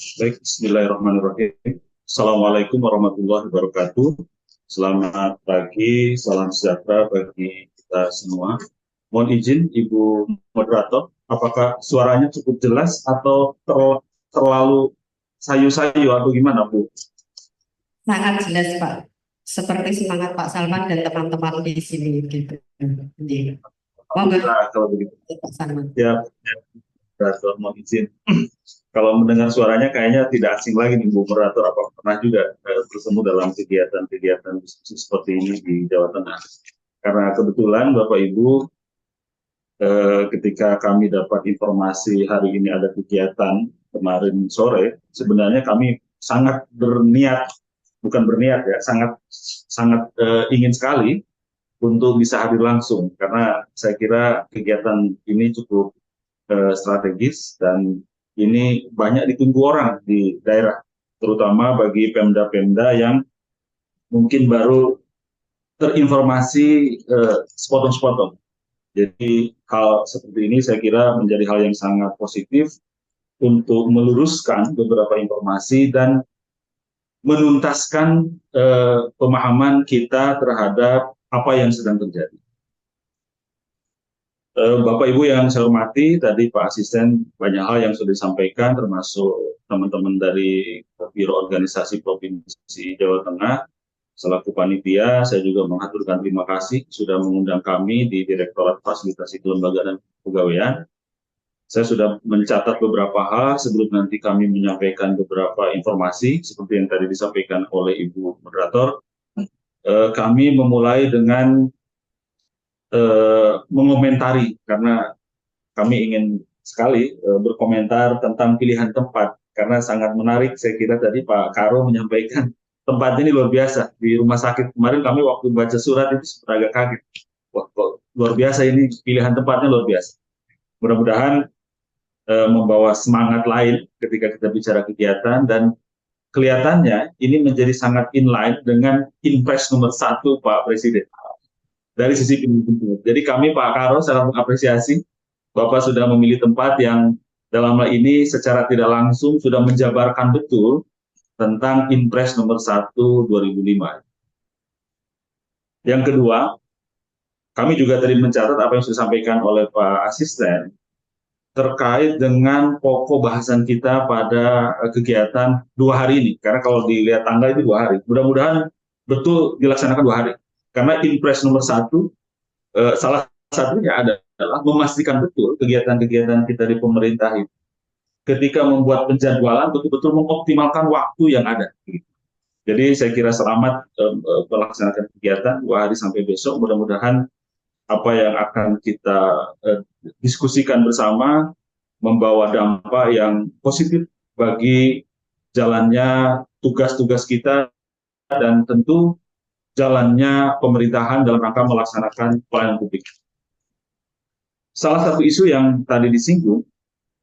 Baik, bismillahirrahmanirrahim. Assalamualaikum warahmatullahi wabarakatuh. Selamat pagi, salam sejahtera bagi kita semua. Mohon izin, Ibu Moderator, apakah suaranya cukup jelas atau terlalu sayu-sayu atau gimana, Bu? Sangat jelas, Pak. Seperti semangat Pak Salman dan teman-teman di sini gitu. Jadi, monggo Alhamdulillah, kalau begitu. Pak Salman. Ya, Moderator, mohon izin. Kalau mendengar suaranya kayaknya tidak asing lagi nih, Bu Moderator. Apa pernah juga bertemu dalam kegiatan-kegiatan diskusi seperti ini di Jawa Tengah? Karena kebetulan Bapak Ibu, ketika kami dapat informasi hari ini ada kegiatan kemarin sore, sebenarnya kami sangat berniat, bukan berniat ya, sangat sangat ingin sekali untuk bisa hadir langsung karena saya kira kegiatan ini cukup strategis dan ini banyak ditunggu orang di daerah, terutama bagi Pemda-Pemda yang mungkin baru terinformasi sepotong-sepotong. Jadi hal seperti ini saya kira menjadi hal yang sangat positif untuk meluruskan beberapa informasi dan menuntaskan pemahaman kita terhadap apa yang sedang terjadi. Bapak Ibu yang saya hormati, tadi Pak Asisten banyak hal yang sudah disampaikan, termasuk teman-teman dari Biro Organisasi Provinsi Jawa Tengah, selaku panitia, saya juga mengaturkan terima kasih sudah mengundang kami di Direktorat Fasilitasi Kelembagaan dan Kepegawaian. Saya sudah mencatat beberapa hal sebelum nanti kami menyampaikan beberapa informasi seperti yang tadi disampaikan oleh Ibu Moderator. Kami memulai dengan mengomentari karena kami ingin sekali berkomentar tentang pilihan tempat karena sangat menarik. Saya kira tadi Pak Karo menyampaikan tempat ini luar biasa di rumah sakit kemarin. Kami waktu baca surat itu sempat agak kaget. Wah, kok luar biasa ini, pilihan tempatnya luar biasa. Mudah-mudahan membawa semangat lain ketika kita bicara kegiatan dan kelihatannya ini menjadi sangat inline dengan Impres nomor 1 Pak Presiden dari sisi pilihan. Jadi kami Pak Karo sangat mengapresiasi Bapak sudah memilih tempat yang dalam hal ini secara tidak langsung sudah menjabarkan betul tentang Impres nomor 1 2005. Yang kedua, kami juga tadi mencatat apa yang sudah disampaikan oleh Pak Asisten terkait dengan pokok bahasan kita pada kegiatan 2 hari ini. Karena kalau dilihat tanggal itu 2 hari. Mudah-mudahan betul dilaksanakan 2 hari. Karena Impres nomor 1, salah satunya adalah memastikan betul kegiatan-kegiatan kita di pemerintah itu ketika membuat penjadwalan betul-betul mengoptimalkan waktu yang ada. Jadi saya kira selamat melaksanakan kegiatan 2 hari sampai besok. Mudah-mudahan apa yang akan kita diskusikan bersama membawa dampak yang positif bagi jalannya tugas-tugas kita dan tentu jalannya pemerintahan dalam rangka melaksanakan pelayanan publik. Salah satu isu yang tadi disinggung,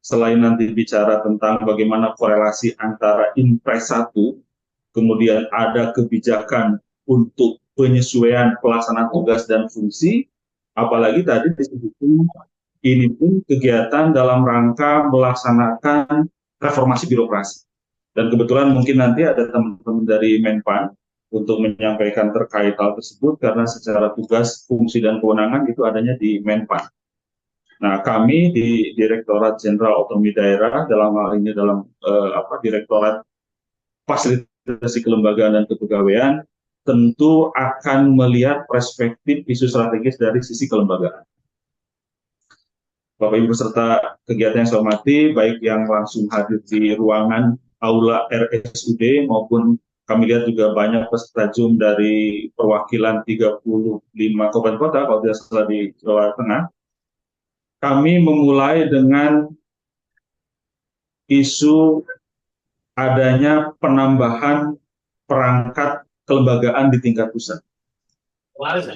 selain nanti bicara tentang bagaimana korelasi antara Impres 1, kemudian ada kebijakan untuk penyesuaian pelaksanaan tugas dan fungsi, apalagi tadi disebutkan ini pun kegiatan dalam rangka melaksanakan reformasi birokrasi. Dan kebetulan mungkin nanti ada teman-teman dari Menpan untuk menyampaikan terkait hal tersebut karena secara tugas, fungsi, dan kewenangan itu adanya di Menpan. Nah, kami di Direktorat Jenderal Otonomi Daerah dalam hal ini dalam Direktorat Fasilitasi Kelembagaan dan Kepegawaian tentu akan melihat perspektif isu strategis dari sisi kelembagaan. Bapak Ibu serta kegiatan yang saya hormati, baik yang langsung hadir di ruangan Aula RSUD maupun kami lihat juga banyak peserta Zoom dari perwakilan 35 kabupaten kota kalau tidak salah di Jawa Tengah. Kami memulai dengan isu adanya penambahan perangkat kelembagaan di tingkat pusat. Bapak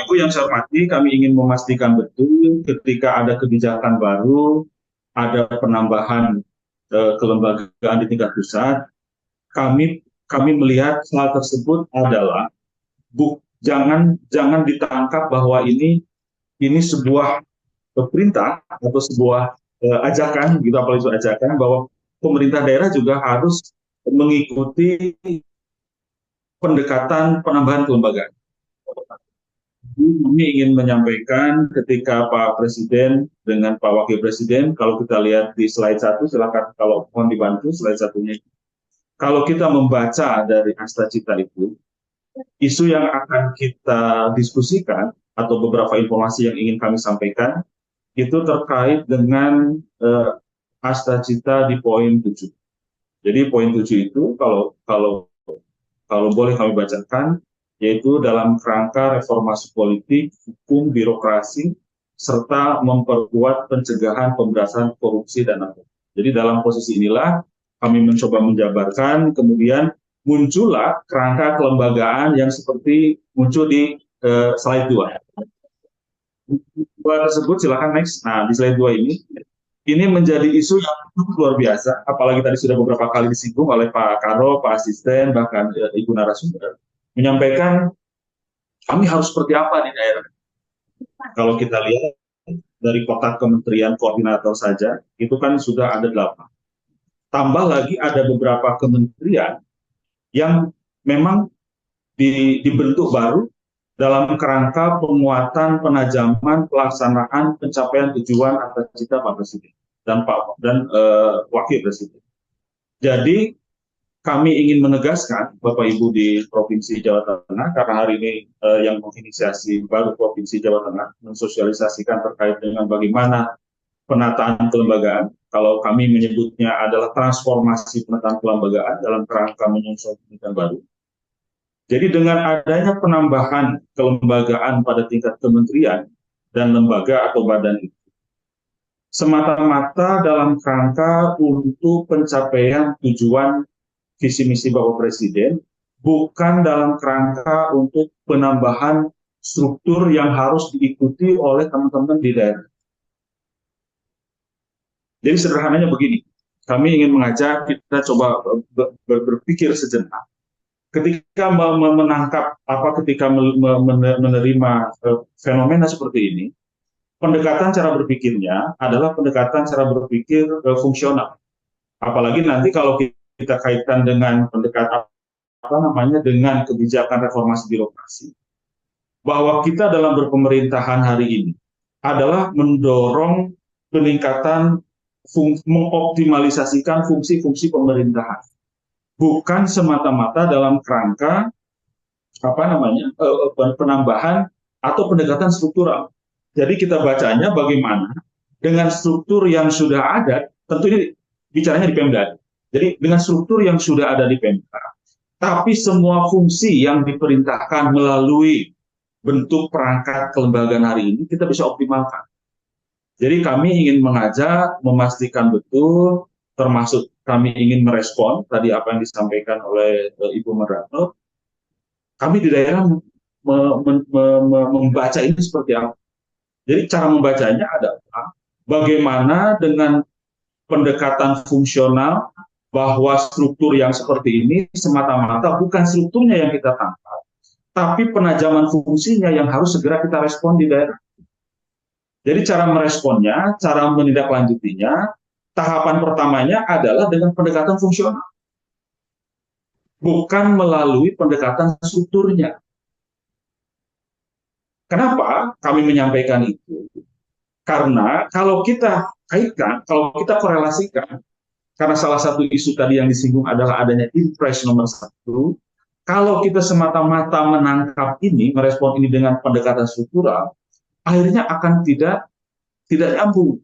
Ibu yang saya hormati, kami ingin memastikan betul ketika ada kebijakan baru, ada penambahan kelembagaan di tingkat pusat, kami melihat hal tersebut adalah jangan ditangkap bahwa ini sebuah perintah atau sebuah ajakan, gitu apalagi itu ajakan bahwa pemerintah daerah juga harus mengikuti pendekatan penambahan kelembagaan. Kami ingin menyampaikan ketika Pak Presiden dengan Pak Wakil Presiden, kalau kita lihat di slide 1, silakan kalau mohon dibantu slide satunya. Kalau kita membaca dari Asta Cita itu, isu yang akan kita diskusikan atau beberapa informasi yang ingin kami sampaikan itu terkait dengan Asta Cita di poin 7. Jadi poin 7 itu kalau kalau kalau boleh kami bacakan, yaitu dalam kerangka reformasi politik, hukum, birokrasi, serta memperkuat pencegahan pemberantasan korupsi dan narkoba. Jadi dalam posisi inilah kami mencoba menjabarkan, kemudian muncullah kerangka kelembagaan yang seperti muncul di slide 2. Dua tersebut silakan next. Nah, di slide 2 ini menjadi isu yang cukup luar biasa, apalagi tadi sudah beberapa kali disinggung oleh Pak Karo, Pak Asisten, bahkan Ibu narasumber, menyampaikan kami harus seperti apa di daerah. Kalau kita lihat dari kotak kementerian koordinator saja, itu kan sudah ada 8. Tambah lagi ada beberapa kementerian yang memang dibentuk baru dalam kerangka penguatan, penajaman, pelaksanaan, pencapaian tujuan atas cita Pak Presiden dan Wakil Presiden. Jadi kami ingin menegaskan Bapak Ibu di Provinsi Jawa Tengah, karena hari ini yang menginisiasi baru Provinsi Jawa Tengah mensosialisasikan terkait dengan bagaimana penataan kelembagaan. Kalau kami menyebutnya adalah transformasi penataan kelembagaan dalam kerangka menyusun pemerintahan baru. Jadi dengan adanya penambahan kelembagaan pada tingkat kementerian dan lembaga atau badan itu, semata-mata dalam kerangka untuk pencapaian tujuan visi misi Bapak Presiden, bukan dalam kerangka untuk penambahan struktur yang harus diikuti oleh teman-teman di daerah. Jadi sederhananya begini, kami ingin mengajak kita coba berpikir sejenak. Ketika menangkap ketika menerima fenomena seperti ini, pendekatan cara berpikirnya adalah pendekatan cara berpikir fungsional. Apalagi nanti kalau kita kaitkan dengan pendekatan dengan kebijakan reformasi birokrasi, bahwa kita dalam berpemerintahan hari ini adalah mendorong peningkatan mengoptimalisasikan fungsi-fungsi pemerintahan, bukan semata-mata dalam kerangka penambahan atau pendekatan struktural. Jadi kita bacanya bagaimana dengan struktur yang sudah ada, tentu ini bicaranya di Pemda. Jadi dengan struktur yang sudah ada di Pemda, tapi semua fungsi yang diperintahkan melalui bentuk perangkat kelembagaan hari ini kita bisa optimalkan. Jadi kami ingin mengajak, memastikan betul, termasuk kami ingin merespon tadi apa yang disampaikan oleh Ibu moderator. Kami di daerah membaca ini seperti apa. Jadi cara membacanya adalah bagaimana dengan pendekatan fungsional, bahwa struktur yang seperti ini semata-mata bukan strukturnya yang kita tangkap, tapi penajaman fungsinya yang harus segera kita respon di daerah. Jadi cara meresponnya, cara menindaklanjutinya, tahapan pertamanya adalah dengan pendekatan fungsional. Bukan melalui pendekatan strukturnya. Kenapa kami menyampaikan itu? Karena kalau kita kaitkan, kalau kita korelasikan, karena salah satu isu tadi yang disinggung adalah adanya impres nomor 1, kalau kita semata-mata menangkap ini, merespon ini dengan pendekatan struktural, akhirnya akan tidak nyambung.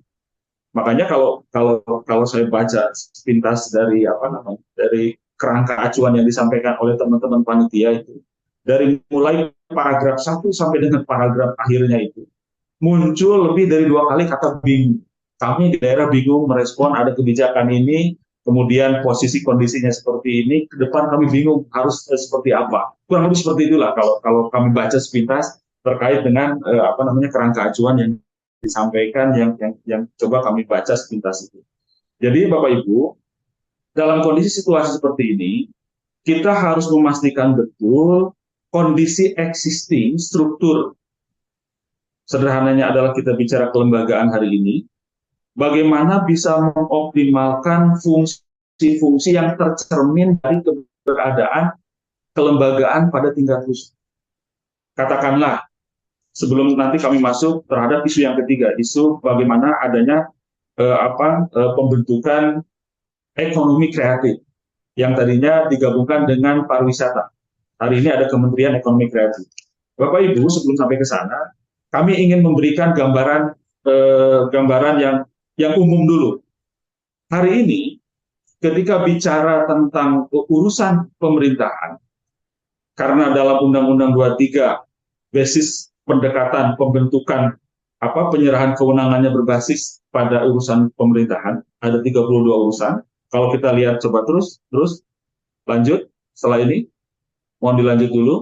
Makanya kalau saya baca sepintas dari dari kerangka acuan yang disampaikan oleh teman-teman panitia itu, dari mulai paragraf 1 sampai dengan paragraf akhirnya itu, muncul lebih dari 2 kali kata bingung. Kami di daerah bingung merespon ada kebijakan ini, kemudian posisi kondisinya seperti ini, ke depan kami bingung harus seperti apa. Kurang lebih seperti itulah kalau kami baca sepintas terkait dengan kerangka acuan yang disampaikan, yang coba kami baca sepintas itu. Jadi Bapak Ibu, dalam kondisi situasi seperti ini, kita harus memastikan betul kondisi existing struktur. Sederhananya adalah kita bicara kelembagaan hari ini, bagaimana bisa mengoptimalkan fungsi fungsi-fungsi yang tercermin dari keberadaan kelembagaan pada tingkat pusat. Katakanlah, sebelum nanti kami masuk terhadap isu yang ketiga, isu bagaimana adanya pembentukan ekonomi kreatif yang tadinya digabungkan dengan pariwisata. Hari ini ada Kementerian Ekonomi Kreatif. Bapak Ibu, sebelum sampai ke sana, kami ingin memberikan gambaran yang umum dulu. Hari ini, ketika bicara tentang urusan pemerintahan, karena dalam Undang-Undang 23 basis pendekatan pembentukan penyerahan kewenangannya berbasis pada urusan pemerintahan, ada 32 urusan. Kalau kita lihat coba terus lanjut setelah ini, mohon dilanjut dulu.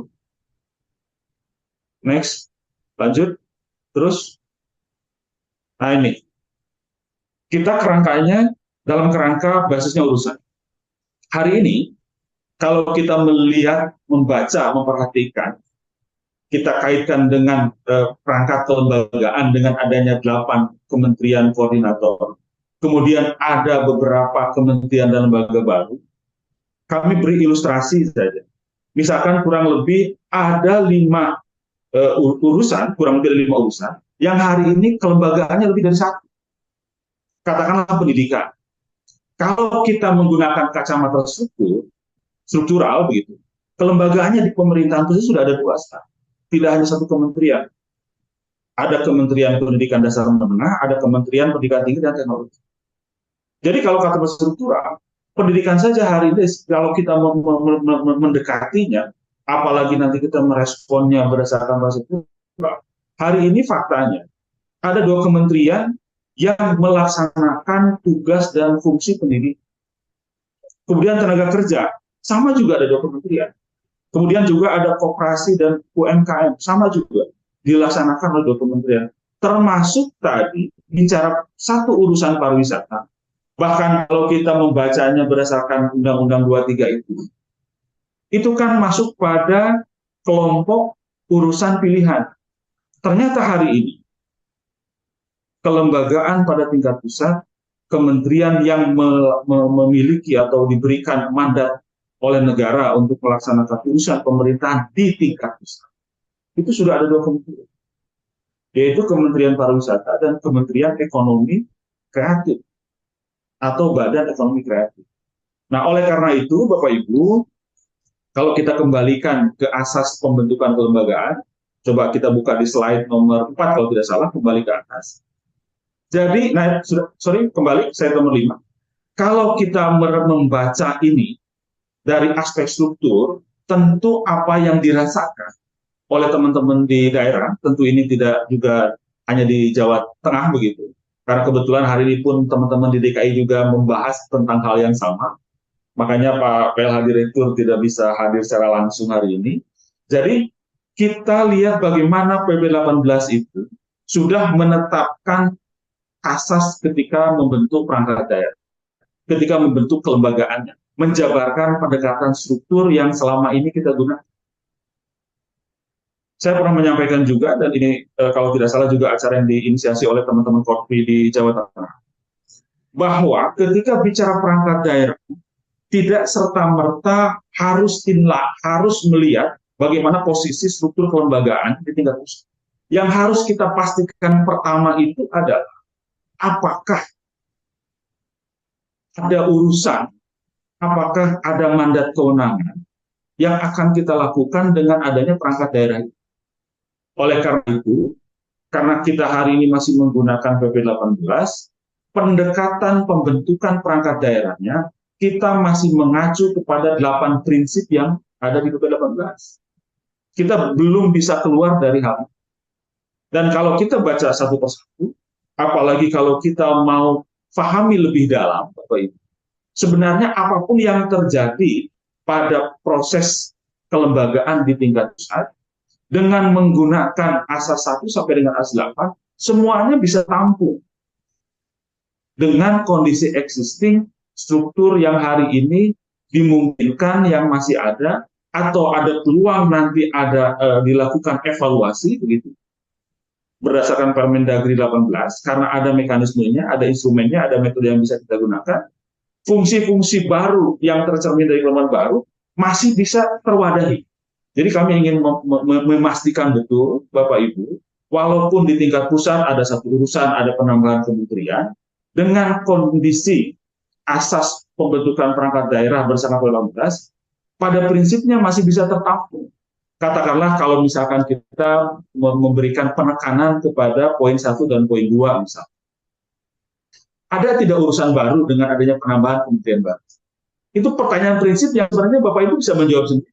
Next, lanjut terus. Nah ini, kita kerangkanya dalam kerangka basisnya urusan. Hari ini, kalau kita melihat, membaca, memperhatikan, kita kaitkan dengan perangkat kelembagaan dengan adanya 8 kementerian koordinator, kemudian ada beberapa kementerian dan lembaga baru, kami beri ilustrasi saja. Misalkan kurang lebih ada 5 urusan, kurang lebih ada 5 urusan, yang hari ini kelembagaannya lebih dari 1. Katakanlah pendidikan. Kalau kita menggunakan kacamata struktural begitu, kelembagaannya di pemerintahan itu sudah ada 2 sekarang. Tidak hanya 1 kementerian. Ada Kementerian Pendidikan Dasar Menengah, ada Kementerian Pendidikan Tinggi dan Teknologi. Jadi kalau kata struktural, pendidikan saja hari ini kalau kita mendekatinya, apalagi nanti kita meresponnya berdasarkan bahasa struktural, hari ini faktanya ada 2 kementerian yang melaksanakan tugas dan fungsi pendidikan. Kemudian tenaga kerja, sama juga ada 2 kementerian. Kemudian juga ada koperasi dan UMKM, sama juga dilaksanakan oleh 2 kementerian. Termasuk tadi bicara 1 urusan pariwisata. Bahkan kalau kita membacanya berdasarkan Undang-Undang 23 itu kan masuk pada kelompok urusan pilihan. Ternyata hari ini, kelembagaan pada tingkat pusat, kementerian yang memiliki atau diberikan mandat oleh negara untuk melaksanakan urusan pemerintahan di tingkat pusat, itu sudah ada 2 kementerian, yaitu Kementerian Pariwisata dan Kementerian Ekonomi Kreatif atau Badan Ekonomi Kreatif. Nah, oleh karena itu, Bapak Ibu, kalau kita kembalikan ke asas pembentukan kelembagaan, coba kita buka di slide nomor 4 kalau tidak salah, kembali ke atas. Jadi, kembali, slide nomor 5. Kalau kita membaca ini dari aspek struktur, tentu apa yang dirasakan oleh teman-teman di daerah, tentu ini tidak juga hanya di Jawa Tengah begitu, karena kebetulan hari ini pun teman-teman di DKI juga membahas tentang hal yang sama, makanya Pak PLH Direktur tidak bisa hadir secara langsung hari ini. Jadi kita lihat bagaimana PP 18 itu sudah menetapkan asas ketika membentuk perangkat daerah, ketika membentuk kelembagaannya, menjabarkan pendekatan struktur yang selama ini kita gunakan. Saya pernah menyampaikan juga, dan ini kalau tidak salah juga acara yang diinisiasi oleh teman-teman Korpi di Jawa Tengah, bahwa ketika bicara perangkat daerah, tidak serta-merta harus melihat bagaimana posisi struktur kelembagaan di tingkat pusat. Yang harus kita pastikan pertama itu adalah apakah ada urusan, apakah ada mandat kewenangan yang akan kita lakukan dengan adanya perangkat daerah itu. Oleh karena itu, karena kita hari ini masih menggunakan PP 18, pendekatan pembentukan perangkat daerahnya, kita masih mengacu kepada 8 prinsip yang ada di PP 18. Kita belum bisa keluar dari hal itu. Dan kalau kita baca satu persatu, apalagi kalau kita mau pahami lebih dalam, Bapak Ibu, sebenarnya apapun yang terjadi pada proses kelembagaan di tingkat pusat, dengan menggunakan asas 1 sampai dengan asas 8, semuanya bisa tampung dengan kondisi existing struktur yang hari ini dimungkinkan yang masih ada, atau ada peluang nanti ada dilakukan evaluasi begitu berdasarkan Permendagri 18, karena ada mekanismenya, ada instrumennya, ada metode yang bisa kita gunakan. fungsi-fungsi baru yang tercermin dari kelemahan baru masih bisa terwadahi. Jadi kami ingin memastikan betul, Bapak Ibu, walaupun di tingkat pusat ada satu urusan, ada penambahan kementerian, dengan kondisi asas pembentukan perangkat daerah bersama 18, pada prinsipnya masih bisa tertampung. Katakanlah kalau misalkan kita memberikan penekanan kepada poin 1 dan poin 2 misalnya. Ada tidak urusan baru dengan adanya penambahan kementerian baru? Itu pertanyaan prinsip yang sebenarnya Bapak Ibu bisa menjawab sendiri.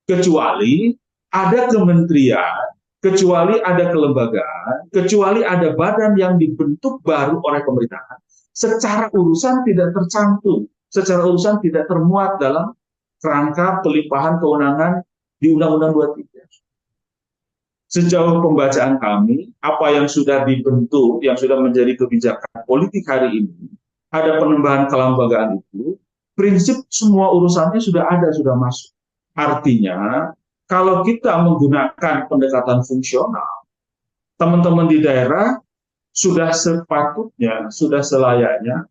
Kecuali ada kementerian, kecuali ada kelembagaan, kecuali ada badan yang dibentuk baru oleh pemerintahan, secara urusan tidak tercantum, secara urusan tidak termuat dalam kerangka pelimpahan kewenangan di Undang-Undang 23. Sejauh pembacaan kami, apa yang sudah dibentuk, yang sudah menjadi kebijakan politik hari ini, ada penambahan kelembagaan itu, prinsip semua urusannya sudah ada, sudah masuk. Artinya, kalau kita menggunakan pendekatan fungsional, teman-teman di daerah sudah sepatutnya, sudah selayaknya,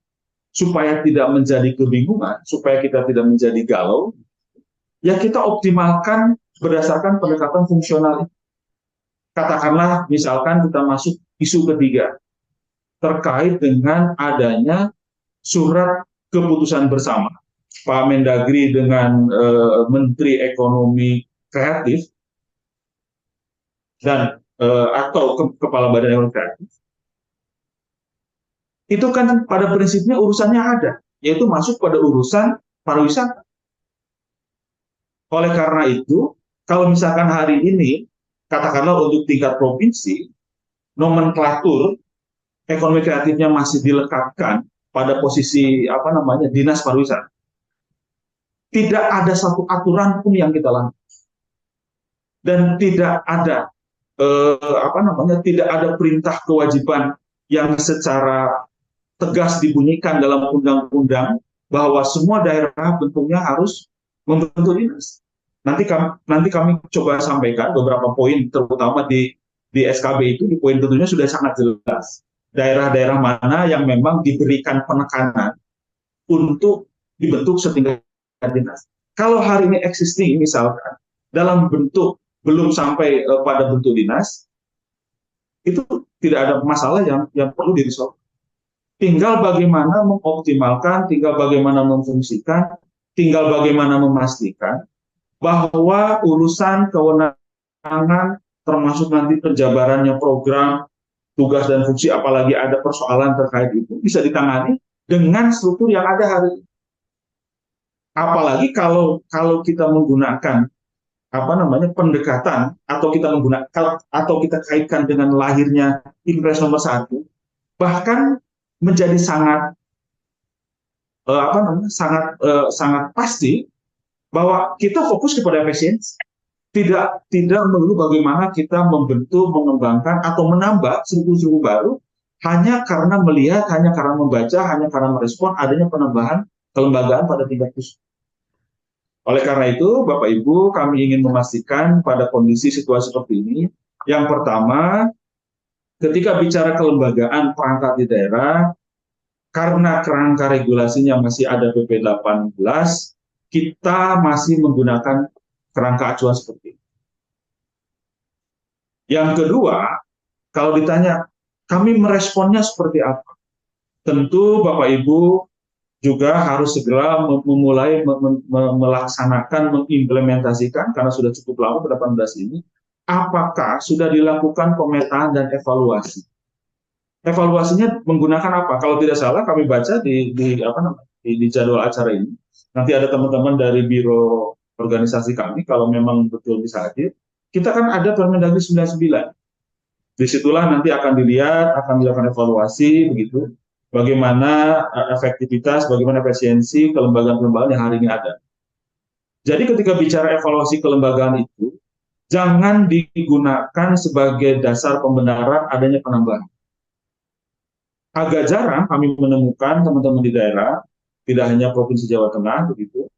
supaya tidak menjadi kebingungan, supaya kita tidak menjadi galau, ya kita optimalkan berdasarkan pendekatan fungsional. Katakanlah misalkan kita masuk isu ketiga terkait dengan adanya surat keputusan bersama Pak Mendagri dengan Menteri Ekonomi Kreatif dan atau Kepala Badan Ekonomi Kreatif. Itu kan pada prinsipnya urusannya ada, yaitu masuk pada urusan pariwisata. Oleh karena itu, kalau misalkan hari ini katakanlah untuk tingkat provinsi, nomenklatur ekonomi kreatifnya masih dilekatkan pada posisi dinas pariwisata. Tidak ada satu aturan pun yang kita lakukan dan tidak ada tidak ada perintah kewajiban yang secara tegas dibunyikan dalam undang-undang bahwa semua daerah bentuknya harus membentuk dinas. Nanti kami coba sampaikan beberapa poin, terutama di SKB itu, di poin tentunya sudah sangat jelas. Daerah-daerah mana yang memang diberikan penekanan untuk dibentuk setingkat dinas. Kalau hari ini existing misalkan dalam bentuk belum sampai pada bentuk dinas, itu tidak ada masalah yang perlu diresolve. Tinggal bagaimana mengoptimalkan, tinggal bagaimana memfungsikan, tinggal bagaimana memastikan bahwa urusan kewenangan termasuk nanti penjabarannya program, tugas dan fungsi, apalagi ada persoalan terkait itu bisa ditangani dengan struktur yang ada hari ini. Apalagi kalau kita menggunakan pendekatan atau kita kaitkan dengan lahirnya Impres nomor 1, bahkan menjadi sangat pasti bahwa kita fokus kepada efisiensi, tidak melulu bagaimana kita membentuk, mengembangkan atau menambah struktur baru hanya karena melihat, hanya karena membaca, hanya karena merespon adanya penambahan kelembagaan pada tingkat pusat. Oleh karena itu, Bapak Ibu, kami ingin memastikan pada kondisi situasi seperti ini, yang pertama, ketika bicara kelembagaan perangkat di daerah, karena kerangka regulasinya masih ada PP 18, kita masih menggunakan kerangka acuan seperti ini. Yang kedua, kalau ditanya, kami meresponnya seperti apa? Tentu Bapak Ibu juga harus segera memulai melaksanakan, mengimplementasikan, karena sudah cukup lama pada 18 ini, apakah sudah dilakukan pemetaan dan evaluasi. Evaluasinya menggunakan apa? Kalau tidak salah kami baca di jadwal acara ini, nanti ada teman-teman dari biro organisasi kami, kalau memang betul bisa hadir, kita kan ada Permendagri 99. Disitulah nanti akan dilihat, akan dilakukan evaluasi, begitu, bagaimana efektivitas, bagaimana efisiensi kelembagaan-kelembagaan yang hari ini ada. Jadi ketika bicara evaluasi kelembagaan itu, jangan digunakan sebagai dasar pembenaran adanya penambahan. Agak jarang kami menemukan teman-teman di daerah, tidak hanya Provinsi Jawa Tengah, begitu,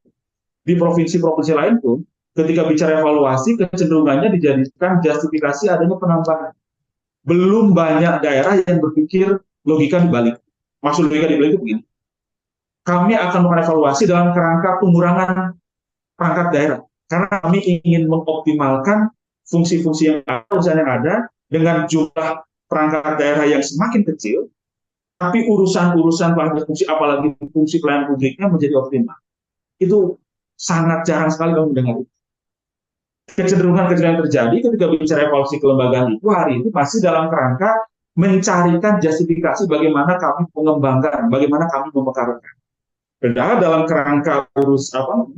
di provinsi-provinsi lain pun, ketika bicara evaluasi, kecenderungannya dijadikan justifikasi adanya penambahan. Belum banyak daerah yang berpikir logika dibalik. Maksud logika dibalik itu begini. kami akan mengevaluasi dalam kerangka pengurangan perangkat daerah. Karena kami ingin mengoptimalkan fungsi-fungsi yang ada dengan jumlah perangkat daerah yang semakin kecil, tapi urusan-urusan fungsi, apalagi fungsi pelayanan publiknya menjadi optimal. Itu sangat jarang sekali kami mendengar itu. Kecenderungan-kecenderungan yang terjadi ketika bicara evaluasi kelembagaan itu hari ini masih dalam kerangka mencarikan justifikasi bagaimana kami mengembangkan, bagaimana kami memekarkan. Padahal dalam kerangka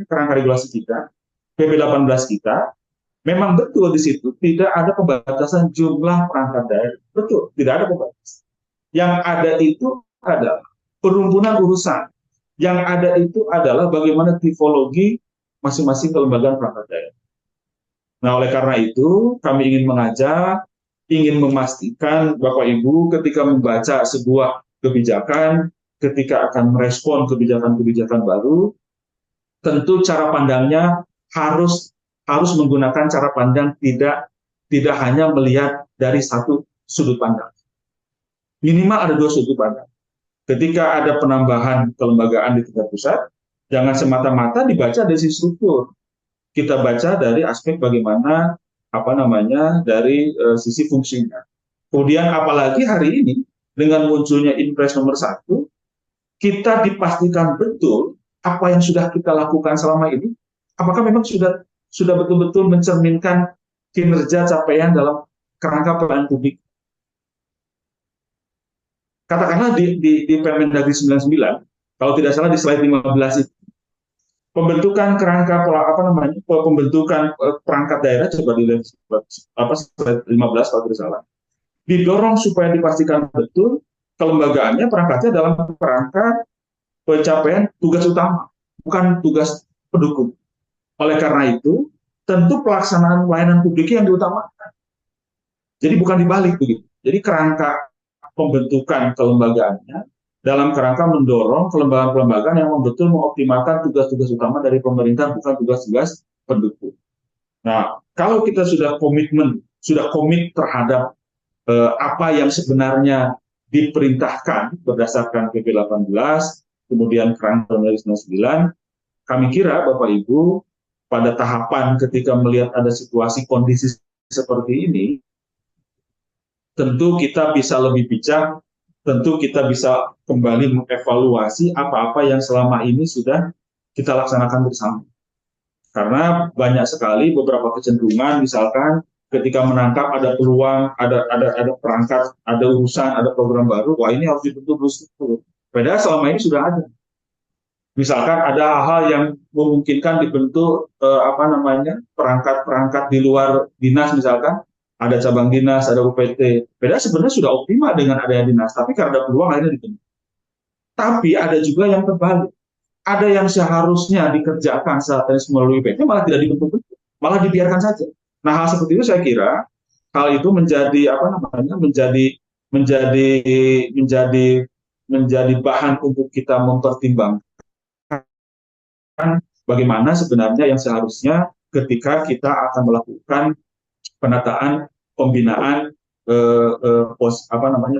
kerangka regulasi kita, PP 18 kita, memang betul di situ tidak ada pembatasan jumlah perangkat daerah. Betul, tidak ada pembatasan. Yang ada itu adalah perumpunan urusan. Yang ada itu adalah bagaimana tipologi masing-masing kelembagaan perangkat daerah. Nah, oleh karena itu, kami ingin mengajak, ingin memastikan Bapak Ibu ketika membaca sebuah kebijakan, ketika akan merespon kebijakan-kebijakan baru, tentu cara pandangnya harus menggunakan cara pandang tidak hanya melihat dari satu sudut pandang. Minimal ada dua sudut pandang. Ketika ada penambahan kelembagaan di tingkat pusat, jangan semata-mata dibaca dari sisi struktur. Kita baca dari aspek bagaimana dari sisi fungsinya. Kemudian apalagi hari ini dengan munculnya Inpres nomor 1, kita dipastikan betul apa yang sudah kita lakukan selama ini, apakah memang sudah betul-betul mencerminkan kinerja capaian dalam kerangka pelayanan publik. Katakanlah di Permendagri 99, kalau tidak salah di slide 15 itu, pembentukan kerangka pembentukan perangkat daerah, coba dilihat slide 15 kalau tidak salah, didorong supaya dipastikan betul kelembagaannya, perangkatnya dalam kerangka pencapaian tugas utama, bukan tugas pendukung. Oleh karena itu, tentu pelaksanaan pelayanan publiknya yang diutamakan. Jadi bukan dibalik begitu. Jadi kerangka pembentukan kelembagaannya dalam kerangka mendorong kelembagaan-kelembagaan yang betul mengoptimalkan tugas-tugas utama dari pemerintah, bukan tugas-tugas pendukung. Nah, kalau kita sudah komit terhadap apa yang sebenarnya diperintahkan berdasarkan PP 18, kemudian kerangka Permendagri 99, kami kira Bapak Ibu pada tahapan ketika melihat ada situasi kondisi seperti ini, tentu kita bisa lebih bijak, tentu kita bisa kembali mengevaluasi apa-apa yang selama ini sudah kita laksanakan bersama. Karena banyak sekali beberapa kecenderungan, misalkan ketika menangkap ada peluang, ada perangkat, ada urusan, ada program baru, wah ini harus dibentuk dulu. Padahal selama ini sudah ada. Misalkan ada hal-hal yang memungkinkan dibentuk perangkat-perangkat di luar dinas, misalkan ada cabang dinas, ada UPT. Padahal sebenarnya sudah optimal dengan adanya dinas, tapi karena ada peluang akhirnya dibentuk. Tapi ada juga yang terbalik. Ada yang seharusnya dikerjakan saat ini melalui UPT malah tidak dibentuk, malah dibiarkan saja. Nah, hal seperti itu saya kira hal itu menjadi bahan untuk kita mempertimbangkan bagaimana sebenarnya yang seharusnya ketika kita akan melakukan penataan pembinaan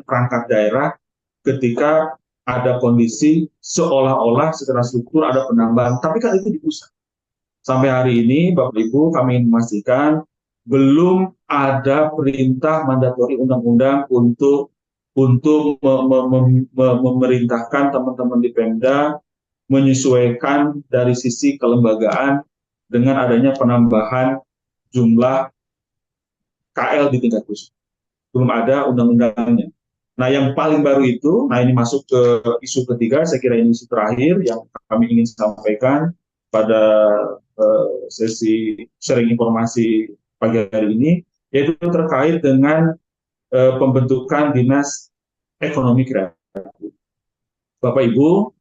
perangkat daerah ketika ada kondisi seolah-olah secara struktur ada penambahan, tapi kan itu di pusat. Sampai hari ini, Bapak Ibu, kami ingin memastikan belum ada perintah mandatori undang-undang untuk memerintahkan teman-teman di Pemda menyesuaikan dari sisi kelembagaan dengan adanya penambahan jumlah KL di tingkat pusat. Belum ada undang-undangnya. Nah, yang paling baru itu, ini masuk ke isu ketiga, saya kira ini isu terakhir yang kami ingin sampaikan pada sesi sharing informasi pagi hari ini, yaitu terkait dengan pembentukan Dinas Ekonomi Kreatif. Bapak Ibu,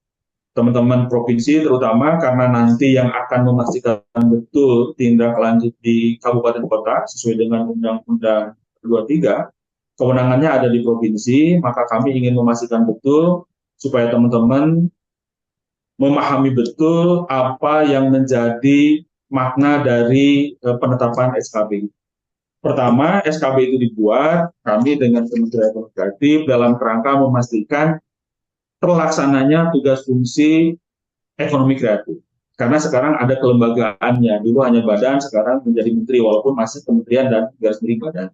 teman-teman provinsi terutama karena nanti yang akan memastikan betul tindak lanjut di kabupaten kota sesuai dengan Undang-Undang 23, kewenangannya ada di provinsi, maka kami ingin memastikan betul supaya teman-teman memahami betul apa yang menjadi makna dari penetapan SKB. Pertama, SKB itu dibuat kami dengan Kementerian Ekonomi Kreatif dalam kerangka memastikan terlaksananya tugas fungsi ekonomi kreatif. Karena sekarang ada kelembagaannya, dulu hanya badan, sekarang menjadi menteri, walaupun masih kementerian dan garis miring badan.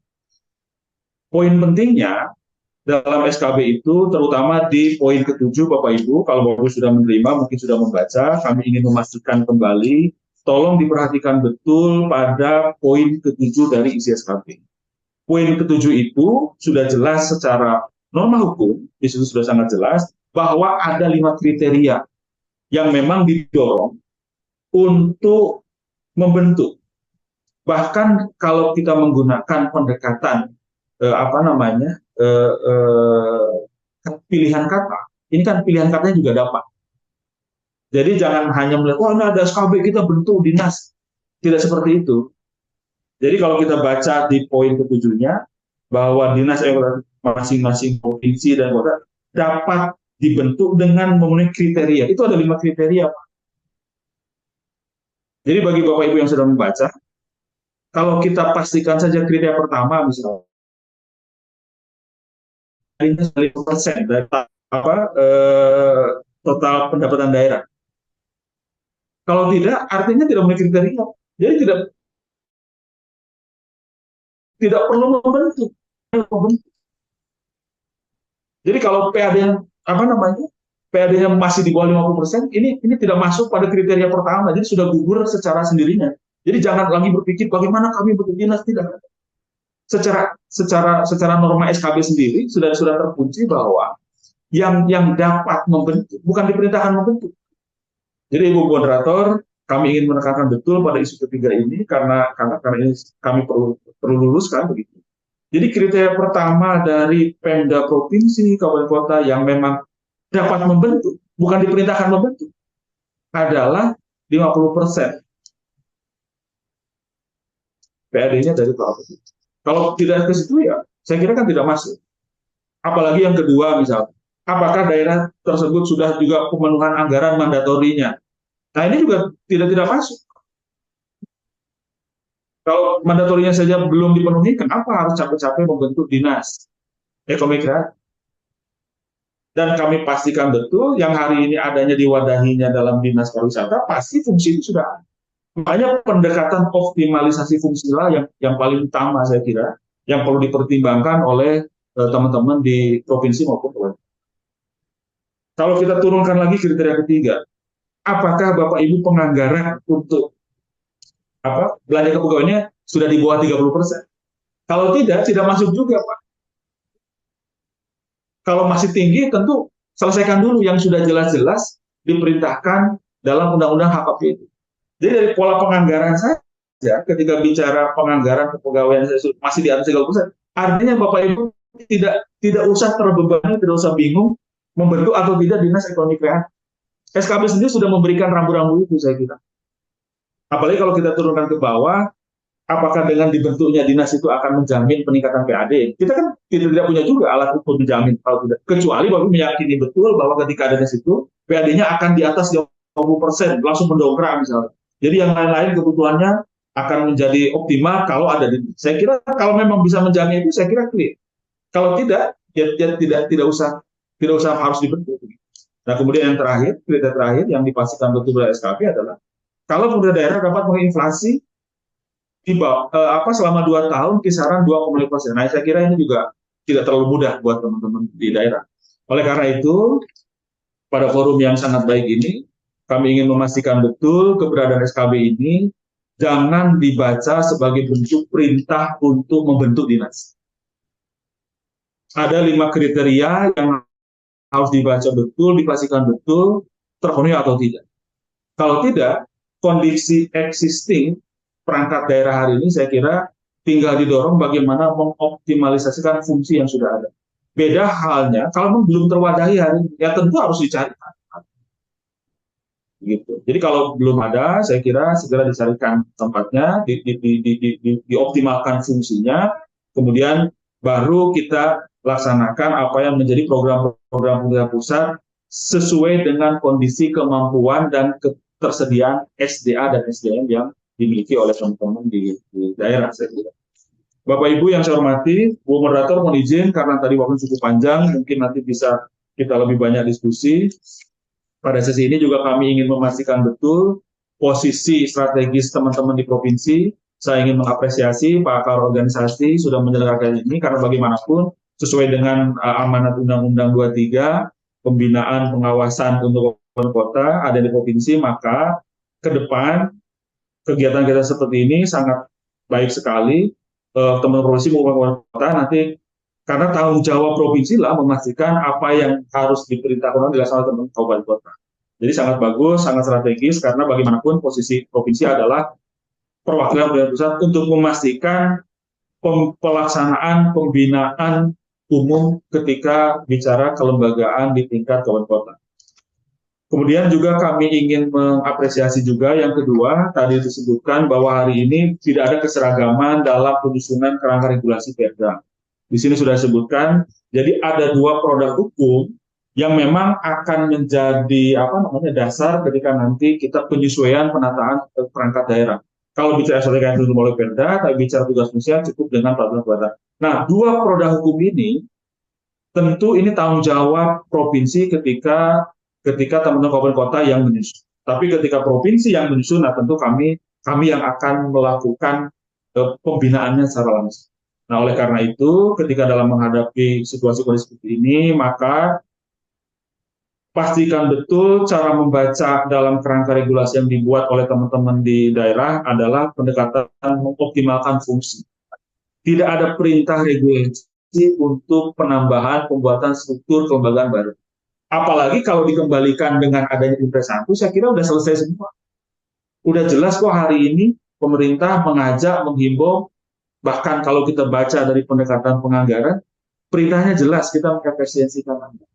Poin pentingnya dalam SKB itu, terutama di poin ke-7, Bapak Ibu, kalau Bapak Ibu sudah menerima, mungkin sudah membaca, kami ingin memastikan kembali, tolong diperhatikan betul pada poin ke-7 dari isi SKB. Poin ke-7 itu sudah jelas secara norma hukum, di situ sudah sangat jelas, bahwa ada 5 kriteria yang memang didorong untuk membentuk. Bahkan kalau kita menggunakan pendekatan pilihan kata, ini kan pilihan katanya juga dapat. Jadi jangan hanya melihat, oh ini ada SKB kita bentuk dinas, tidak seperti itu. Jadi kalau kita baca di poin ketujuhnya, bahwa dinas masing-masing provinsi dan kota dapat dibentuk dengan memenuhi kriteria. Itu ada 5 kriteria, Pak. Jadi bagi Bapak Ibu yang sudah membaca, kalau kita pastikan saja kriteria pertama, misalnya, 5% dari total pendapatan daerah. Kalau tidak, artinya tidak memenuhi kriteria. Jadi tidak perlu membentuk. Jadi kalau PAD-nya masih di bawah 50%, ini tidak masuk pada kriteria pertama, jadi sudah gugur secara sendirinya. Jadi jangan lagi berpikir bagaimana kami bentuk dinas, tidak. Secara norma SKB sendiri sudah terkunci bahwa yang dapat membentuk bukan diperintahkan membentuk. Jadi Ibu Moderator, kami ingin menekankan betul pada isu ketiga ini karena ini kami perlu luruskan begitu. Jadi kriteria pertama dari Pemda provinsi, kabupaten kota yang memang dapat membentuk, bukan diperintahkan membentuk, adalah 50% PAD-nya dari provinsi. Kalau tidak ke situ ya, saya kira kan tidak masuk. Apalagi yang kedua misalnya, apakah daerah tersebut sudah juga pemenuhan anggaran mandatorinya? Nah ini juga tidak masuk. Kalau mandatorinya saja belum dipenuhi, kenapa harus capek-capek membentuk dinas ekonomi kreatif? Dan kami pastikan betul yang hari ini adanya diwadahinya dalam dinas pariwisata, pasti fungsi itu sudah ada. Makanya pendekatan optimalisasi fungsilah yang paling utama saya kira, yang perlu dipertimbangkan oleh teman-teman di provinsi maupun kabupaten. Kalau kita turunkan lagi kriteria ketiga, apakah Bapak Ibu penganggaran untuk belanja kepegawaiannya sudah di bawah 30%? Kalau tidak masuk juga, Pak. Kalau masih tinggi, tentu selesaikan dulu yang sudah jelas-jelas diperintahkan dalam Undang-Undang HKP itu. Jadi dari pola penganggaran saja, ketika bicara penganggaran kepegawaian masih di atas 30%, artinya Bapak Ibu tidak usah terbebani, tidak usah bingung membentuk atau tidak dinas ekonomi kreatif. SKB sendiri sudah memberikan rambu-rambu itu, saya kira. Apalagi kalau kita turunkan ke bawah, apakah dengan dibentuknya dinas itu akan menjamin peningkatan PAD? Kita kan tidak punya juga alat ukur menjamin, kalau tidak. Kecuali Bapak meyakini betul bahwa ketika ada dinas itu, PAD-nya akan di atas 20%, langsung mendongkrak misalnya. Jadi yang lain-lain kebutuhannya akan menjadi optimal kalau ada dinas. Saya kira kalau memang bisa menjamin itu, saya kira clear. Kalau tidak, ya tidak usah harus dibentuk. Nah kemudian yang terakhir, kriteria terakhir yang dipastikan betul oleh SKP adalah kalau pemerintah daerah dapat menginflasi selama 2 tahun kisaran 2,5%. Nah, saya kira ini juga tidak terlalu mudah buat teman-teman di daerah. Oleh karena itu, pada forum yang sangat baik ini, kami ingin memastikan betul keberadaan SKB ini jangan dibaca sebagai bentuk perintah untuk membentuk dinas. Ada 5 kriteria yang harus dibaca betul, dipastikan betul, terpenuhi atau tidak. Kalau tidak, kondisi existing perangkat daerah hari ini saya kira tinggal didorong bagaimana mengoptimalisasikan fungsi yang sudah ada. Beda halnya kalau belum terwadahi hari ini, ya tentu harus dicarikan. Gitu. Jadi kalau belum ada, saya kira segera dicarikan tempatnya, dioptimalkan fungsinya, kemudian baru kita laksanakan apa yang menjadi program-program pemerintah pusat sesuai dengan kondisi kemampuan dan ketersediaan SDA dan SDM yang dimiliki oleh teman-teman di daerah. Saya kira. Bapak Ibu yang saya hormati, Bu Moderator mohon izin karena tadi waktu cukup panjang, mungkin nanti bisa kita lebih banyak diskusi. Pada sesi ini juga kami ingin memastikan betul posisi strategis teman-teman di provinsi. Saya ingin mengapresiasi Pak Akar Organisasi sudah menyelenggarakan ini, karena bagaimanapun sesuai dengan amanat Undang-Undang 23, pembinaan pengawasan untuk kota ada di provinsi, maka ke depan kegiatan kita seperti ini sangat baik sekali. Teman provinsi maupun kota nanti, karena tanggung jawab provinsi lah memastikan apa yang harus diperintahkan dilaksanakan teman kabupaten kota. Jadi sangat bagus, sangat strategis, karena bagaimanapun posisi provinsi adalah perwakilan pemerintah pusat untuk memastikan pelaksanaan pembinaan umum ketika bicara kelembagaan di tingkat kabupaten kota. Kemudian juga kami ingin mengapresiasi juga yang kedua, tadi disebutkan bahwa hari ini tidak ada keseragaman dalam penyusunan kerangka regulasi Perda. Di sini sudah disebutkan, jadi ada dua produk hukum yang memang akan menjadi dasar ketika nanti kita penyesuaian penataan perangkat daerah. Kalau bicara strategi yang ditentukan oleh Perda, tapi bicara tugas fungsi cukup dengan peraturan Perda. Nah, dua produk hukum ini tentu ini tanggung jawab provinsi ketika teman-teman kabupaten kota yang menyusun. Tapi ketika provinsi yang menyusun, nah tentu kami yang akan melakukan pembinaannya secara langsung. Nah, oleh karena itu, ketika dalam menghadapi situasi kondisi seperti ini, maka pastikan betul cara membaca dalam kerangka regulasi yang dibuat oleh teman-teman di daerah adalah pendekatan mengoptimalkan fungsi. Tidak ada perintah regulasi untuk penambahan pembuatan struktur kelembagaan baru. Apalagi kalau dikembalikan dengan adanya Impres 1, saya kira sudah selesai semua. Udah jelas kok hari ini pemerintah mengajak, menghimbau, bahkan kalau kita baca dari pendekatan penganggaran, perintahnya jelas, kita mengefisiensikan anggaran.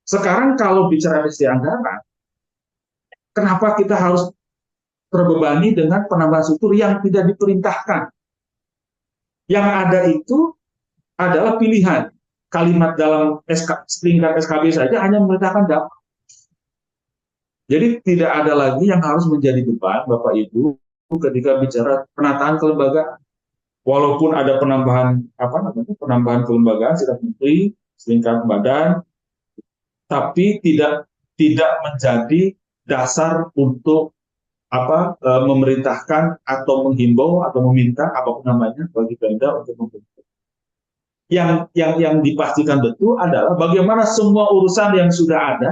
Sekarang kalau bicara efisiensi anggaran, kenapa kita harus terbebani dengan penambahan struktur yang tidak diperintahkan? Yang ada itu adalah pilihan. Kalimat dalam tingkat SKB saja hanya memerintahkan dapat. Jadi tidak ada lagi yang harus menjadi beban Bapak Ibu ketika bicara penataan kelembagaan. Walaupun ada penambahan kelembagaan secara menteri, setingkat badan, tapi tidak menjadi dasar untuk memerintahkan atau menghimbau atau meminta apapun namanya bagi Pemda untuk membentuk. Yang dipastikan betul adalah bagaimana semua urusan yang sudah ada,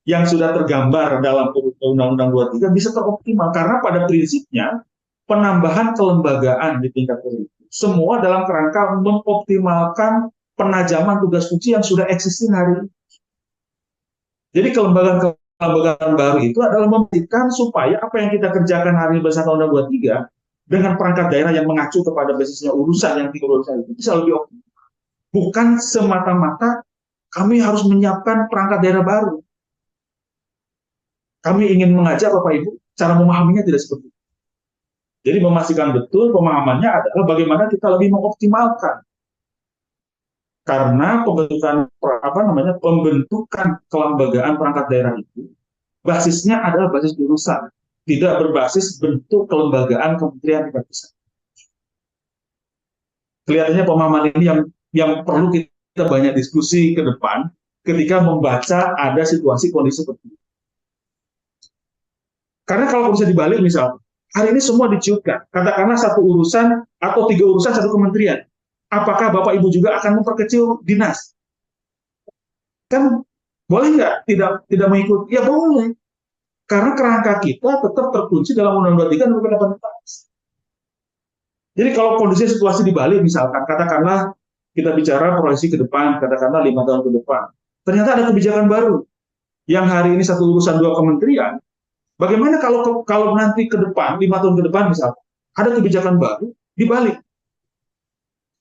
yang sudah tergambar dalam Undang-Undang 23 bisa teroptimal, karena pada prinsipnya penambahan kelembagaan di tingkat provinsi semua dalam kerangka mengoptimalkan penajaman tugas fungsi yang sudah eksis hari ini. Jadi kelembagaan baru itu adalah memastikan supaya apa yang kita kerjakan hari ini berdasarkan Undang-Undang 23 dengan perangkat daerah yang mengacu kepada basisnya urusan yang urusan itu bisa lebih optimal. Bukan semata-mata kami harus menyiapkan perangkat daerah baru. Kami ingin mengajak Bapak Ibu, cara memahaminya tidak seperti itu. Jadi memastikan betul pemahamannya adalah bagaimana kita lebih mengoptimalkan. Karena pembentukan kelembagaan perangkat daerah itu basisnya adalah basis urusan, tidak berbasis bentuk kelembagaan kementerian tingkat pusat. Kelihatannya pemahaman ini yang perlu kita banyak diskusi ke depan ketika membaca ada situasi kondisi seperti ini. Karena kalau bisa dibalik misalnya, hari ini semua diciutkan, katakanlah satu urusan atau 3 urusan satu kementerian. Apakah Bapak Ibu juga akan memperkecil dinas? Kan boleh nggak tidak mengikuti? Ya boleh. Karena kerangka kita tetap terkunci dalam Undang-Undang 23 nomor 18. Jadi kalau kondisi situasi dibalik misalkan, katakanlah kita bicara proyeksi ke depan, katakanlah 5 tahun ke depan. Ternyata ada kebijakan baru. Yang hari ini satu urusan 2 kementerian. Bagaimana kalau nanti ke depan, 5 tahun ke depan misalkan, ada kebijakan baru dibalik.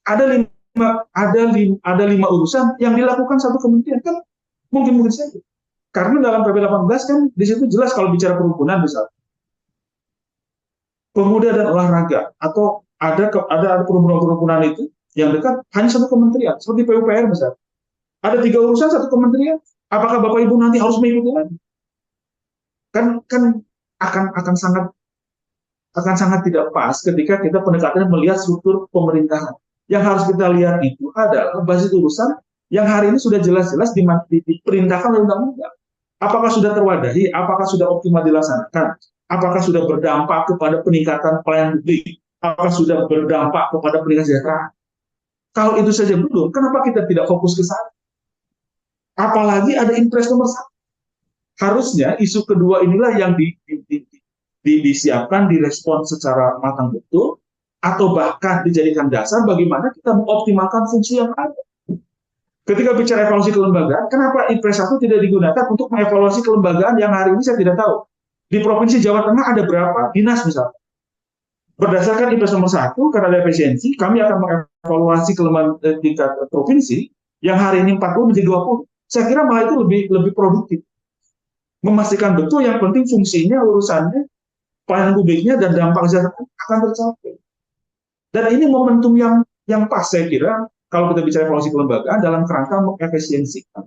Ada 5 urusan yang dilakukan satu kementerian, kan mungkin saja. Karena dalam PP 18 kan di situ jelas kalau bicara perhimpunan misalnya. Pemuda dan olahraga atau ada perhimpunan itu yang dekat hanya satu kementerian, seperti PUPR misalnya. Ada 3 urusan satu kementerian, apakah Bapak Ibu nanti harus mengikuti lagi? Kan akan sangat tidak pas ketika kita pendekatannya melihat struktur pemerintahan. Yang harus kita lihat itu adalah basis urusan yang hari ini sudah jelas-jelas diperintahkan oleh undang-undang. Apakah sudah terwadahi? Apakah sudah optimal dilaksanakan? Apakah sudah berdampak kepada peningkatan pelayanan publik? Apakah sudah berdampak kepada peningkatan kesejahteraan? Kalau itu saja belum, kenapa kita tidak fokus ke sana? Apalagi ada impres nomor 1. Harusnya isu kedua inilah yang disiapkan, direspon secara matang betul, atau bahkan dijadikan dasar bagaimana kita mengoptimalkan fungsi yang ada. Ketika bicara evaluasi kelembagaan, kenapa Impres 1 tidak digunakan untuk mengevaluasi kelembagaan yang hari ini saya tidak tahu. Di Provinsi Jawa Tengah ada berapa dinas misalnya. Berdasarkan Impres nomor 1, karena ada efisiensi, kami akan mengevaluasi kelembagaan tingkat provinsi yang hari ini 40 menjadi 20. Saya kira malah itu lebih produktif. Memastikan betul yang penting fungsinya, urusannya, pelayanan publiknya, dan dampak kesejahteraan akan tercapai. Dan ini momentum yang pas saya kira kalau kita bicara evaluasi kelembagaan dalam kerangka mengefisiensikan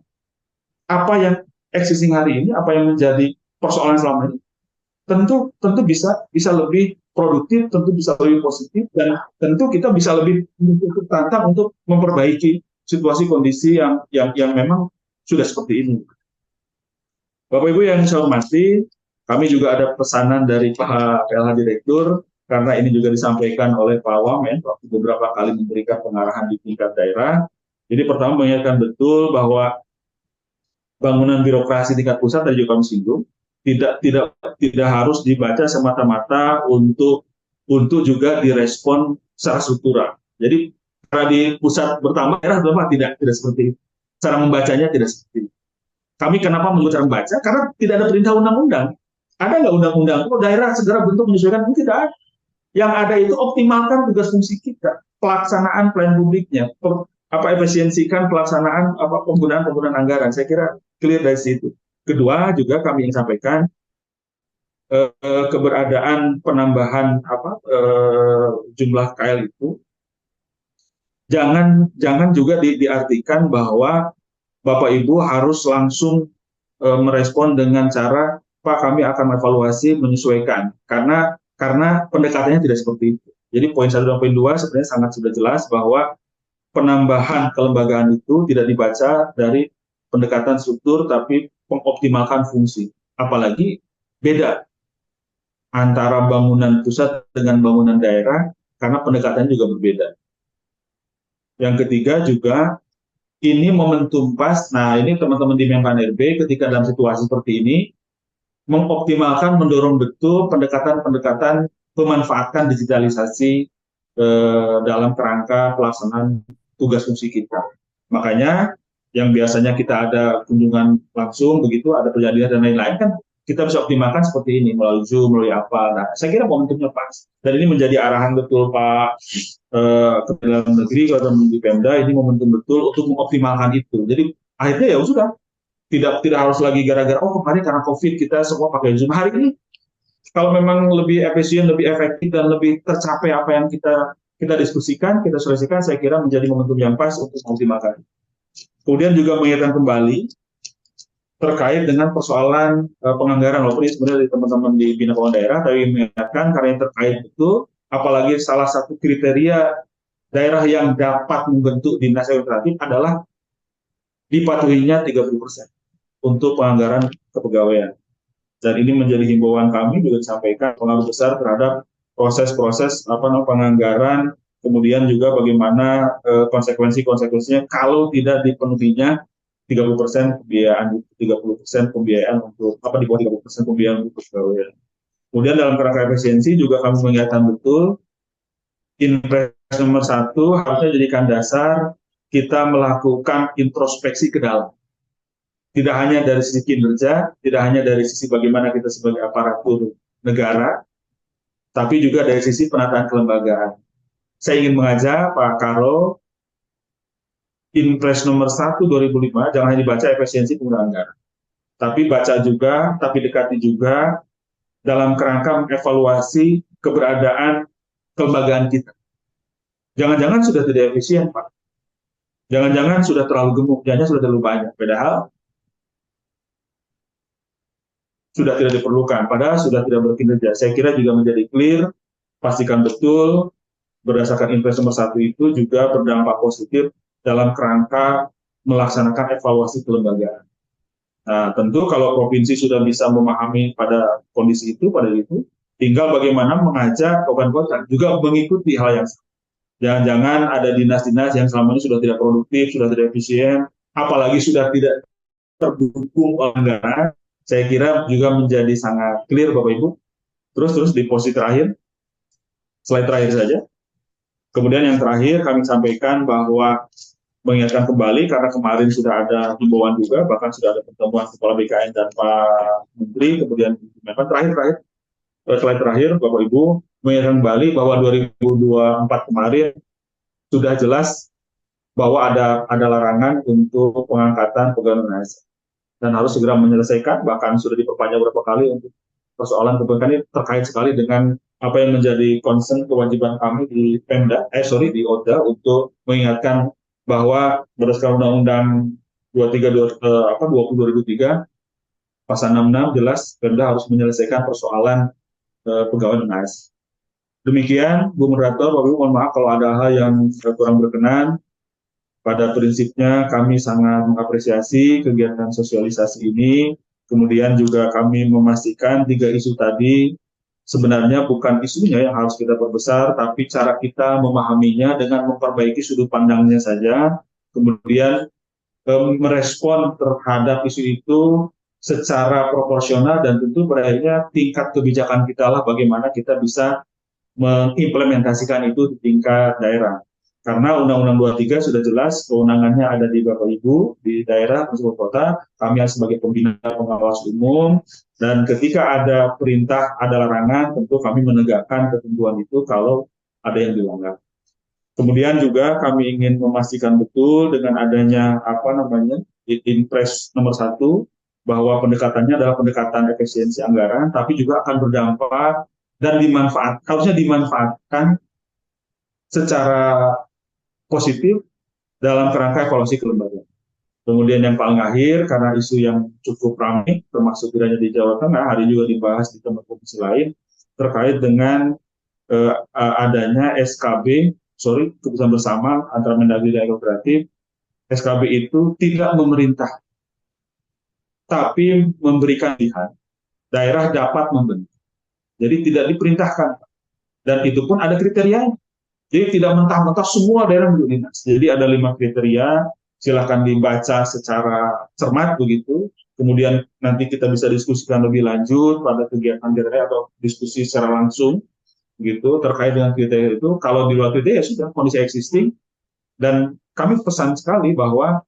apa yang existing hari ini, apa yang menjadi persoalan selama ini, tentu bisa lebih produktif, tentu bisa lebih positif, dan tentu kita bisa lebih tantang untuk memperbaiki situasi kondisi yang memang sudah seperti ini. Bapak Ibu yang saya hormati, kami juga ada pesanan dari Pak PLH Direktur, karena ini juga disampaikan oleh Pak Wamen waktu beberapa kali memberikan pengarahan di tingkat daerah. Jadi pertama mengingatkan betul bahwa bangunan birokrasi tingkat pusat tadi juga kami singgung, tidak harus dibaca semata-mata untuk juga direspon secara struktural. Jadi karena di pusat bertambah daerah tidak seperti itu. Cara membacanya tidak seperti itu. Kami kenapa menyebut cara membaca? Karena tidak ada perintah undang-undang. Ada nggak undang-undang? Kalau daerah segera bentuk menyesuaikan, tidak ada. Yang ada itu optimalkan tugas fungsi kita, pelaksanaan pelayanan publiknya, efisiensikan pelaksanaan penggunaan anggaran. Saya kira clear dari situ. Kedua juga kami ingin sampaikan keberadaan penambahan jumlah KL itu jangan juga diartikan bahwa Bapak Ibu harus langsung merespon dengan cara Pak kami akan evaluasi menyesuaikan karena pendekatannya tidak seperti itu. Jadi poin 1 dan poin 2 sebenarnya sangat sudah jelas bahwa penambahan kelembagaan itu tidak dibaca dari pendekatan struktur tapi mengoptimalkan fungsi. Apalagi beda antara bangunan pusat dengan bangunan daerah karena pendekatannya juga berbeda. Yang ketiga juga ini momentum pas. Nah, ini teman-teman di Menpan RB ketika dalam situasi seperti ini mengoptimalkan, mendorong betul pendekatan memanfaatkan digitalisasi dalam kerangka pelaksanaan tugas fungsi kita. Makanya yang biasanya kita ada kunjungan langsung begitu, ada perjanjian dan lain-lain kan kita bisa optimalkan seperti ini melalui Zoom, melalui apa. Nah, saya kira momentumnya pas. Dan ini menjadi arahan betul Pak Kementerian Dalam Negeri atau di Pemda, ini momentum betul untuk mengoptimalkan itu. Jadi akhirnya ya sudah tidak harus lagi gara-gara kemarin karena COVID kita semua pakai Zoom. Hari ini kalau memang lebih efisien, lebih efektif dan lebih tercapai apa yang kita diskusikan, kita solusikan, saya kira menjadi momentum yang pas untuk mengoptimalkan. Kemudian juga mengingatkan kembali terkait dengan persoalan penganggaran, walaupun ini sebenarnya dari teman-teman di Bina Keuangan Daerah, tapi mengingatkan karena yang terkait itu, apalagi salah satu kriteria daerah yang dapat membentuk dinas administratif adalah dipatuhinya 30% untuk penganggaran kepegawaian. Dan ini menjadi himbauan kami juga disampaikan pengaruh besar terhadap proses-proses penganggaran, kemudian juga bagaimana konsekuensinya kalau tidak dipenuhinya 30% pembiayaan, 30% pembiayaan untuk di bawah 30% pembiayaan untuk pegawai. Kemudian dalam kerangka efisiensi juga kami mengingatkan betul Impres nomor 1 harusnya jadikan dasar kita melakukan introspeksi ke dalam. Tidak hanya dari sisi kinerja, tidak hanya dari sisi bagaimana kita sebagai aparatur negara, tapi juga dari sisi penataan kelembagaan. Saya ingin mengajak Pak Karo, Impres nomor 1 2005 jangan hanya dibaca efisiensi penggunaan anggaran, tapi baca juga, tapi dekati juga dalam kerangka mengevaluasi keberadaan kelembagaan kita. Jangan-jangan sudah tidak efisien, Pak. Jangan-jangan sudah terlalu gemuk, jangan sudah terlalu banyak. Padahal sudah tidak diperlukan, padahal sudah tidak berkinerja. Saya kira juga menjadi clear, pastikan betul berdasarkan Impres nomor 1 itu juga berdampak positif dalam kerangka melaksanakan evaluasi kelembagaan. Nah, tentu kalau provinsi sudah bisa memahami pada kondisi itu, tinggal bagaimana mengajak kabupaten kota juga mengikuti hal yang sama. Jangan-jangan ada dinas-dinas yang selama ini sudah tidak produktif, sudah tidak efisien, apalagi sudah tidak terdukung oleh anggaran. Saya kira juga menjadi sangat clear Bapak Ibu. Terus di posisi terakhir, slide terakhir saja. Kemudian yang terakhir kami sampaikan bahwa mengingatkan kembali karena kemarin sudah ada himbauan juga, bahkan sudah ada pertemuan Kepala BKN dan Pak Menteri, kemudian terakhir slide terakhir Bapak Ibu, mengingatkan kembali bahwa 2024 kemarin sudah jelas bahwa ada larangan untuk pengangkatan pegawai non ASN dan harus segera menyelesaikan, bahkan sudah diperpanjang beberapa kali untuk persoalan kebijakan ini terkait sekali dengan apa yang menjadi concern kewajiban kami di di ODA untuk mengingatkan bahwa berdasarkan Undang-Undang 20 pasal 66 jelas Pemda harus menyelesaikan persoalan pegawai non ASN. Demikian, Bu Moderator, Bapak Ibu, mohon maaf kalau ada hal yang kurang berkenan. Pada prinsipnya kami sangat mengapresiasi kegiatan sosialisasi ini. Kemudian juga kami memastikan 3 isu tadi sebenarnya bukan isunya yang harus kita perbesar, tapi cara kita memahaminya dengan memperbaiki sudut pandangnya saja. Kemudian merespon terhadap isu itu secara proporsional dan tentu berakhirnya tingkat kebijakan kita lah bagaimana kita bisa mengimplementasikan itu di tingkat daerah. Karena Undang-Undang 23 sudah jelas kewenangannya ada di Bapak Ibu, di daerah, tersebut kota, kami sebagai pembina pengawas umum, dan ketika ada perintah, ada larangan, tentu kami menegakkan ketentuan itu kalau ada yang dilanggar. Kemudian juga kami ingin memastikan betul dengan adanya Inpres nomor 1 bahwa pendekatannya adalah pendekatan efisiensi anggaran, tapi juga akan berdampak dan harusnya dimanfaatkan secara positif dalam kerangka evaluasi kelembagaan. Kemudian yang paling akhir, karena isu yang cukup ramai, termasuk tidak hanya di Jawa Tengah, hari juga dibahas di tempat provinsi lain, terkait dengan adanya keputusan bersama antara Mendagri dan Kooperatif. SKB itu tidak memerintah, tapi memberikan pilihan. Daerah dapat membentuk. Jadi tidak diperintahkan. Dan itu pun ada kriterianya. Jadi tidak mentah-mentah semua daerah menjadi dinas. Jadi ada 5 kriteria, silahkan dibaca secara cermat begitu. Kemudian nanti kita bisa diskusikan lebih lanjut pada kegiatan daerah atau diskusi secara langsung gitu terkait dengan kriteria itu. Kalau di luar kriteria ya sudah kondisi existing. Dan kami pesan sekali bahwa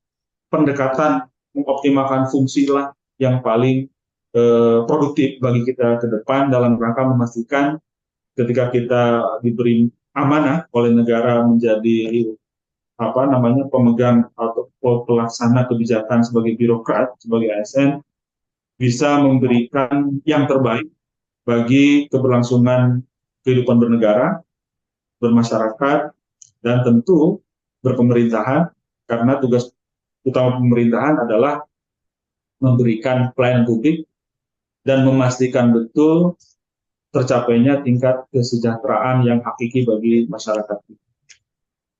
pendekatan mengoptimalkan fungsi lah yang paling produktif bagi kita ke depan dalam rangka memastikan ketika kita diberi amanah oleh negara menjadi pemegang atau pelaksana kebijakan sebagai birokrat, sebagai ASN, bisa memberikan yang terbaik bagi keberlangsungan kehidupan bernegara, bermasyarakat, dan tentu berpemerintahan, karena tugas utama pemerintahan adalah memberikan pelayanan publik dan memastikan betul tercapainya tingkat kesejahteraan yang hakiki bagi masyarakat.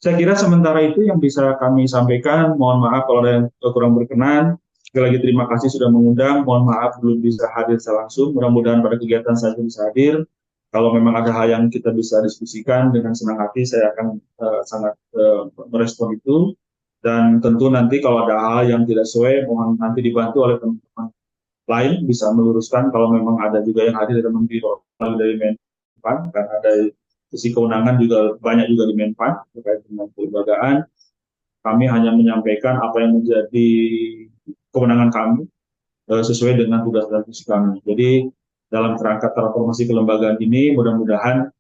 Saya kira sementara itu yang bisa kami sampaikan. Mohon maaf kalau ada yang kurang berkenan. Sekali lagi terima kasih sudah mengundang. Mohon maaf belum bisa hadir secara langsung. Mudah-mudahan pada kegiatan saya bisa hadir. Kalau memang ada hal yang kita bisa diskusikan dengan senang hati, saya akan sangat merespon itu. Dan tentu nanti kalau ada hal yang tidak sesuai, mohon nanti dibantu oleh teman-teman lain bisa meluruskan kalau memang ada juga yang hadir dari Menteri dari Menpan, karena ada sisi kewenangan juga banyak juga di Menpan terkait dengan kelembagaan. Kami hanya menyampaikan apa yang menjadi kewenangan kami sesuai dengan tugas dan fungsi kami. Jadi dalam kerangka transformasi kelembagaan ini mudah-mudahan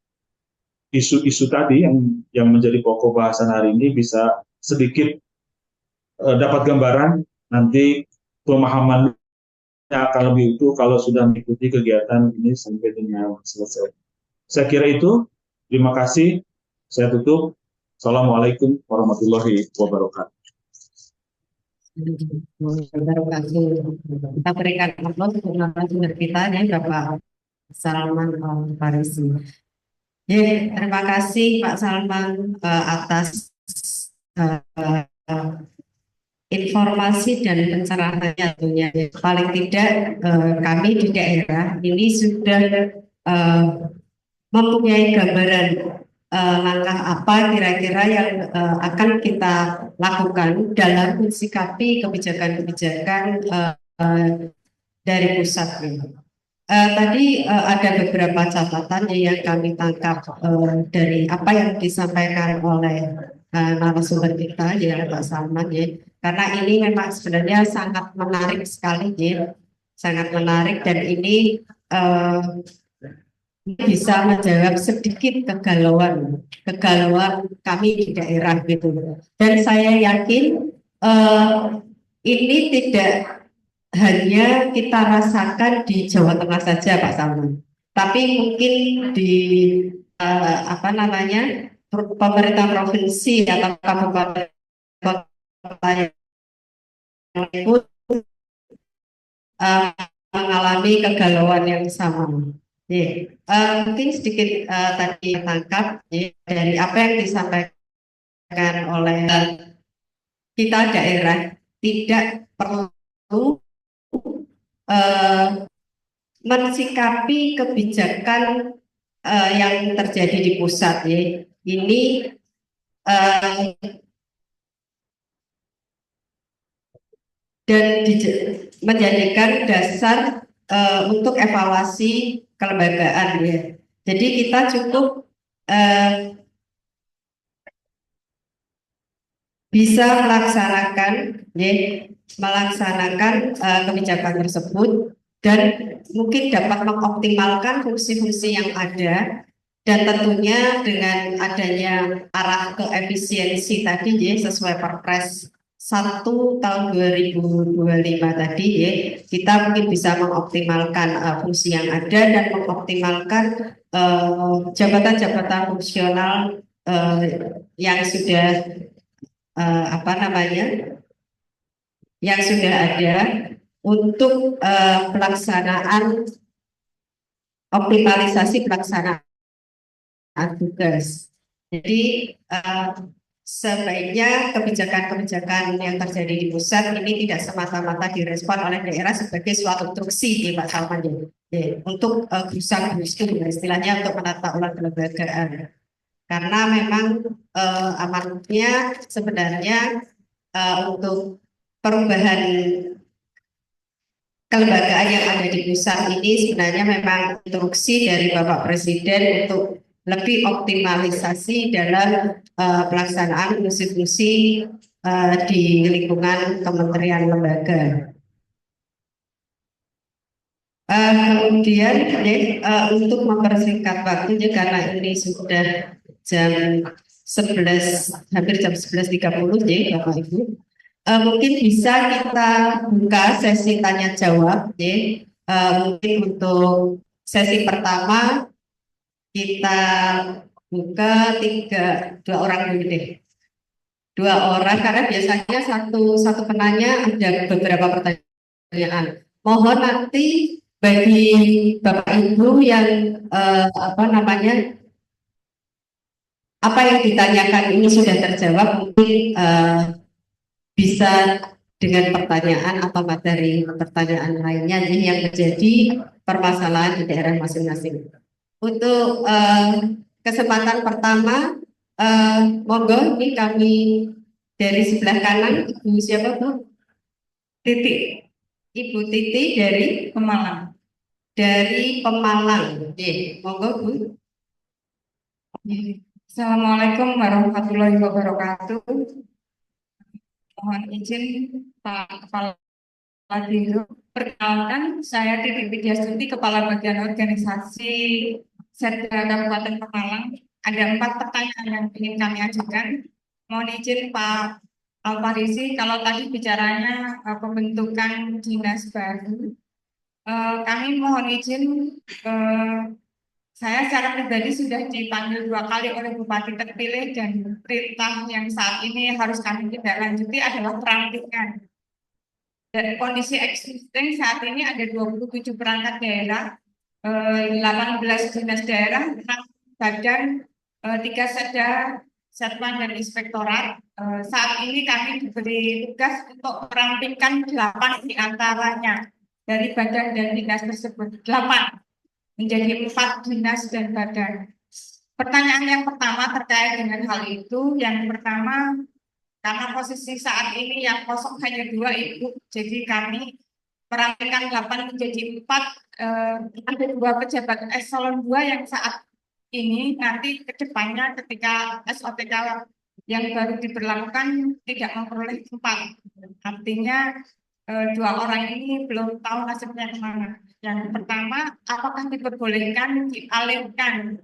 isu-isu tadi yang menjadi pokok bahasan hari ini bisa sedikit dapat gambaran nanti pemahaman akan lebih utuh kalau sudah mengikuti kegiatan ini sampai dengan selesai. Saya kira itu. Terima kasih. Saya tutup. Assalamualaikum warahmatullahi wabarakatuh. Kita berikan aplaus untuk narasumber kita ya Bapak Salman Farisi. Ya, terima kasih Pak Salman atas informasi dan pencerahannya tentunya. Paling tidak kami di daerah ini sudah eh, mempunyai gambaran langkah apa kira-kira yang akan kita lakukan dalam mensikapi kebijakan-kebijakan dari pusat. Tadi ada beberapa catatan yang kami tangkap dari apa yang disampaikan oleh narasumber kita, ya Pak Salman, ya. Karena ini memang sebenarnya sangat menarik sekali, ya, sangat menarik dan ini bisa menjawab sedikit kegalauan kami di daerah gitu. Dan saya yakin eh, ini tidak hanya kita rasakan di Jawa Tengah saja, Pak Salman, tapi mungkin di apa namanya pemerintah provinsi atau kabupaten kota yang pun eh, mengalami kegalauan yang sama. Ya, mungkin sedikit tadi tangkap ya, dari apa yang disampaikan oleh kita daerah, tidak perlu eh, mensikapi kebijakan yang terjadi di pusat ya. Ini eh, dan menjadikan dasar untuk evaluasi kelembagaan ya. Jadi kita cukup eh, bisa melaksanakan kebijakan tersebut dan mungkin dapat mengoptimalkan fungsi-fungsi yang ada dan tentunya dengan adanya arah ke efisiensi tadi ya sesuai Perpres 1 tahun 2025 tadi ya kita mungkin bisa mengoptimalkan fungsi yang ada dan mengoptimalkan jabatan-jabatan fungsional yang sudah apa namanya yang sudah ada untuk pelaksanaan optimalisasi pelaksanaan tugas. Jadi sebaiknya kebijakan-kebijakan yang terjadi di pusat ini tidak semata-mata direspon oleh daerah sebagai suatu instruksi di Pak Salman ya. Ya, untuk gusan-gusun istilahnya untuk menata ulang kelembagaan. Karena memang amanatnya sebenarnya untuk perubahan kelembagaan yang ada di pusat ini sebenarnya memang instruksi dari Bapak Presiden untuk lebih optimalisasi dalam pelaksanaan fungsi-fungsi di lingkungan kementerian lembaga. Kemudian untuk mempersingkat waktunya karena ini sudah jam 11 hampir jam 11.30 ya Bapak Ibu. Mungkin bisa kita buka sesi tanya jawab ya. Mungkin untuk sesi pertama kita buka dua orang dulu deh. Dua orang karena biasanya satu penanya ada beberapa pertanyaan. Mohon nanti bagi Bapak Ibu yang apa namanya apa yang ditanyakan ini sudah terjawab mungkin bisa dengan pertanyaan atau materi pertanyaan lainnya yang menjadi permasalahan di daerah masing-masing. Untuk kesempatan pertama, monggo ini kami dari sebelah kanan, Ibu siapa Bu? Titi. Ibu Titi dari Pemalang. Dari Pemalang. Oke, monggo Bu. Assalamualaikum warahmatullahi wabarakatuh. Mohon izin Pak Kepala Biro. Perkenalkan, saya Titi Widyastuti, Kepala Bagian Organisasi Setda Kabupaten Pemalang. Ada 4 pertanyaan yang ingin kami ajukan. Mohon izin Pak Alfarisi, kalau tadi bicaranya pembentukan dinas baru, kami mohon izin saya secara pribadi sudah dipanggil 2 kali oleh Bupati terpilih dan perintah yang saat ini harus kami tidak lanjuti adalah perantingan. Dan kondisi existing saat ini ada 27 perangkat daerah, 18 dinas daerah, 6 badan, 3 setda, Satuan dan Inspektorat. Saat ini kami diberi tugas untuk merampingkan 8 diantaranya dari badan dan dinas tersebut. 8 menjadi 4 dinas dan badan. Pertanyaan yang pertama terkait dengan hal itu, yang pertama, karena posisi saat ini yang kosong hanya 2 Ibu, jadi kami merampingkan 8 menjadi 4, ada 2 pejabat eselon 2 yang saat ini nanti ke depannya ketika SOTK yang baru diberlakukan tidak memperoleh 4. Artinya 2 orang ini belum tahu nasibnya kemana. Yang pertama, apakah diperbolehkan dialihkan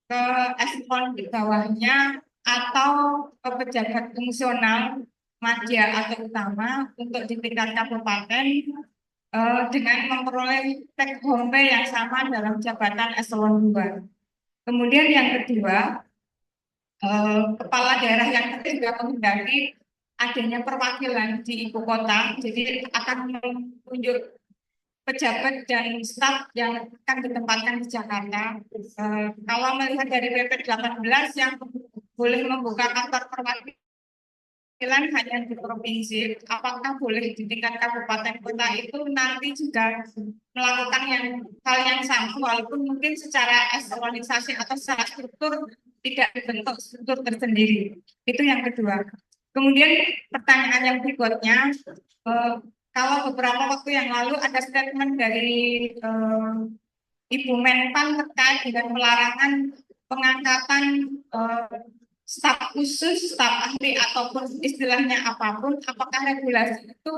ke eselon di bawahnya atau ke pejabat fungsional madya atau utama untuk di tingkat kabupaten dengan memperoleh take home pay yang sama dalam jabatan eselon 2. Kemudian yang kedua, kepala daerah yang juga menghendaki adanya perwakilan di ibu kota, jadi akan menunjuk pejabat dan staf yang akan ditempatkan di Jakarta. Kalau melihat dari PP 18 yang boleh membuka kantor perwakilan hanya di provinsi, apakah boleh di tingkat kabupaten kota itu nanti juga melakukan hal yang sama, walaupun mungkin secara eselonisasi atau secara struktur tidak dibentuk struktur tersendiri. Itu yang kedua. Kemudian pertanyaan yang berikutnya, kalau beberapa waktu yang lalu ada statement dari Ibu Menpan terkait dengan pelarangan pengangkatan staf khusus, staf ahli ataupun istilahnya apapun, apakah regulasi itu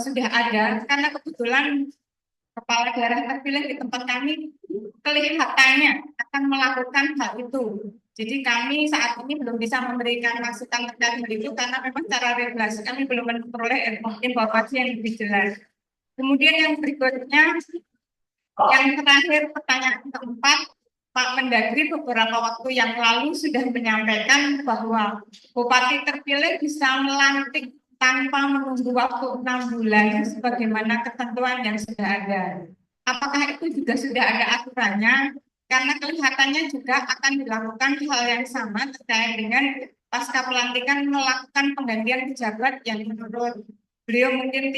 sudah ada? Karena kebetulan kepala daerah terpilih di tempat kami kelihatannya akan melakukan hal itu. Jadi kami saat ini belum bisa memberikan masukan terkait hal itu karena memang secara regulasi kami belum memperoleh informasi yang lebih jelas. Kemudian yang berikutnya, yang terakhir pertanyaan keempat, Pak Mendagri beberapa waktu yang lalu sudah menyampaikan bahwa bupati terpilih bisa melantik tanpa menunggu waktu 6 bulan sebagaimana ketentuan yang sudah ada. Apakah itu juga sudah ada aturannya? Karena kelihatannya juga akan dilakukan hal yang sama terkait dengan pasca pelantikan melakukan penggantian pejabat yang menurut beliau mungkin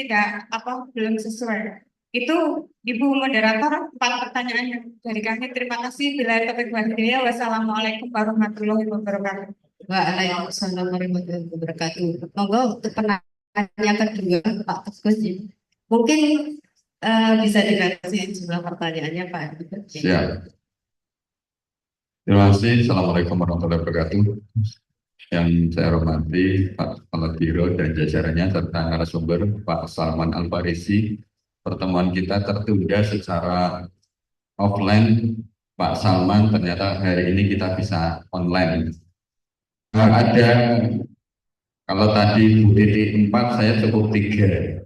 belum sesuai. Itu Ibu Moderator, 4 pertanyaan yang dari kami. Terima kasih. Bila topik hidayah. Wassalamualaikum warahmatullahi wabarakatuh. Waalaikumsalam warahmatullahi wabarakatuh. Monggo untuk penanya kedua Pak Teguh, mungkin bisa dikasih jumlah pertanyaannya Pak. Siap. Terima kasih. Assalamualaikum warahmatullahi wabarakatuh. Yang saya hormati Pak Kepala Biro dan jajarannya serta narasumber Pak Salman Al-Farisi. Pertemuan kita tertunda secara offline. Pak Salman, ternyata hari ini kita bisa online. Ada, kalau tadi Bu Titi 4, saya cukup 3.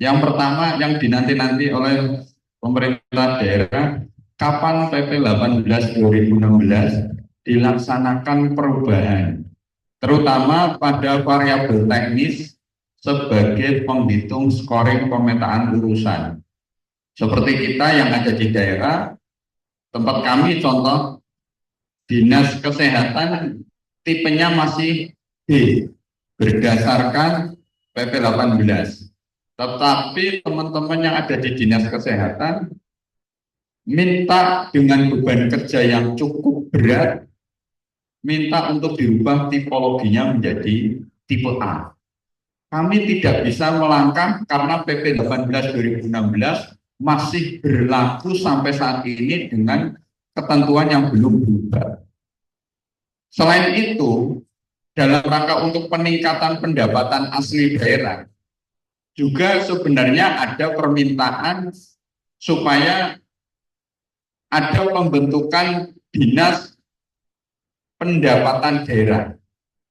Yang pertama yang dinanti-nanti oleh pemerintah daerah, kapan PP 18 2016 dilaksanakan perubahan, terutama pada variabel teknis sebagai penghitung scoring pemetaan urusan. Seperti kita yang ada di daerah, tempat kami contoh, Dinas Kesehatan tipenya masih B, berdasarkan PP 18. Tetapi teman-teman yang ada di Dinas Kesehatan minta dengan beban kerja yang cukup berat, minta untuk dirubah tipologinya menjadi tipe A. Kami tidak bisa melangkah karena PP 18 2016 masih berlaku sampai saat ini dengan ketentuan yang belum berubah. Selain itu, dalam rangka untuk peningkatan pendapatan asli daerah, juga sebenarnya ada permintaan supaya ada pembentukan dinas pendapatan daerah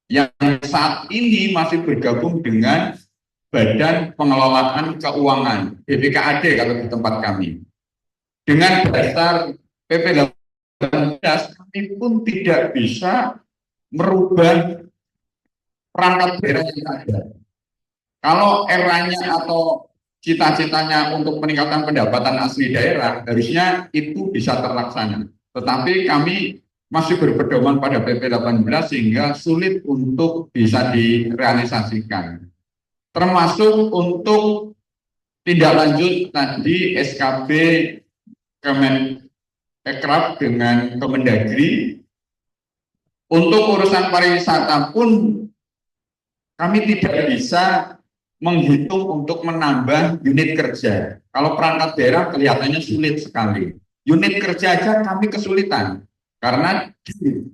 yang saat ini masih bergabung dengan Badan Pengelolaan Keuangan BPKAD kalau di tempat kami. Dengan dasar PP 18 kami pun tidak bisa merubah perangkat daerah yang ada. Kalau eranya atau cita-citanya untuk peningkatan pendapatan asli daerah, harusnya itu bisa terlaksana. Tetapi kami masih berpedoman pada PP 18 sehingga sulit untuk bisa direalisasikan. Termasuk untuk tindak lanjut tadi SKB Kemenekraf dengan Kemendagri. Untuk urusan pariwisata pun kami tidak bisa menghitung untuk menambah unit kerja. Kalau perangkat daerah kelihatannya sulit sekali. Unit kerja aja kami kesulitan karena di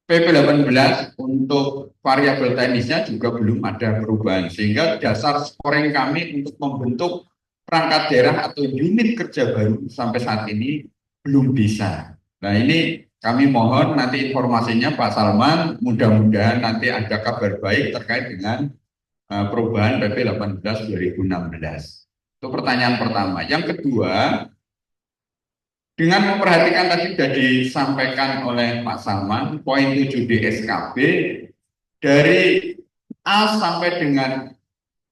PP 18 untuk variabel teknisnya juga belum ada perubahan, sehingga dasar scoring kami untuk membentuk perangkat daerah atau unit kerja baru sampai saat ini belum bisa. Nah, ini kami mohon nanti informasinya Pak Salman, mudah-mudahan nanti ada kabar baik terkait dengan perubahan PP 18 2016. Itu pertanyaan pertama. Yang kedua, dengan memperhatikan tadi sudah disampaikan oleh Pak Salman, poin 7 di SKB, dari A sampai dengan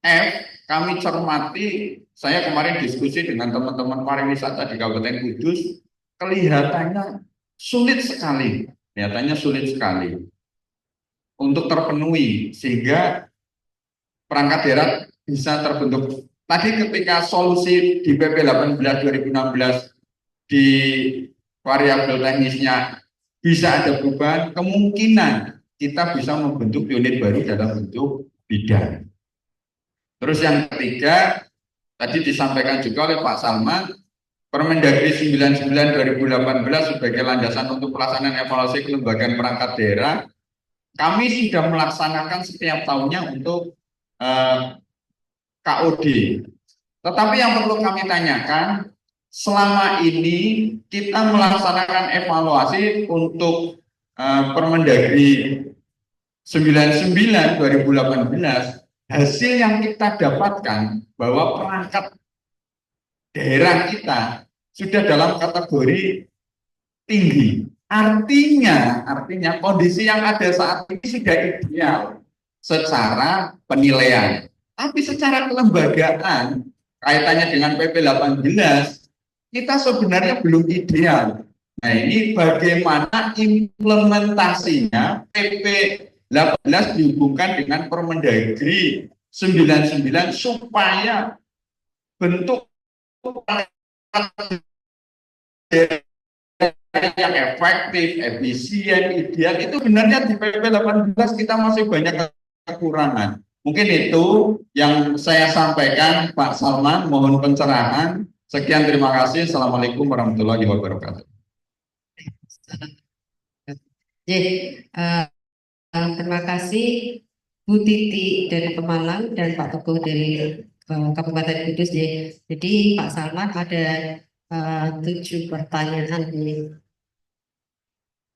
F, kami cermati, saya kemarin diskusi dengan teman-teman pariwisata di Kabupaten Kudus, kelihatannya sulit sekali untuk terpenuhi, sehingga perangkat daerah bisa terbentuk. Tadi ketika solusi di PP 18 2016 di variabel teknisnya bisa ada perubahan, kemungkinan kita bisa membentuk unit baru dalam bentuk bidang. Terus yang ketiga, tadi disampaikan juga oleh Pak Salman, Permendagri 99 2018 sebagai landasan untuk pelaksanaan evaluasi kelembagaan perangkat daerah, kami sudah melaksanakan setiap tahunnya untuk KOD. Tetapi yang perlu kami tanyakan, selama ini kita melaksanakan evaluasi untuk Permendagri 99 2018, hasil yang kita dapatkan bahwa perangkat daerah kita sudah dalam kategori tinggi. Artinya kondisi yang ada saat ini sudah ideal secara penilaian. Tapi secara kelembagaan, kaitannya dengan PP 18, kita sebenarnya belum ideal. Nah, ini bagaimana implementasinya PP 18 dihubungkan dengan Permendagri 99 supaya bentuk yang efektif, efisien, ideal itu sebenarnya di PP 18 kita masih banyak kekurangan. Mungkin itu yang saya sampaikan, Pak Salman, mohon pencerahan. Sekian, terima kasih. Assalamualaikum warahmatullahi wabarakatuh. Terima kasih Bu Titi dari Pemalang dan Pak Teguh dari Kabupaten Kudus. Jadi Pak Salman ada 7 pertanyaan ini.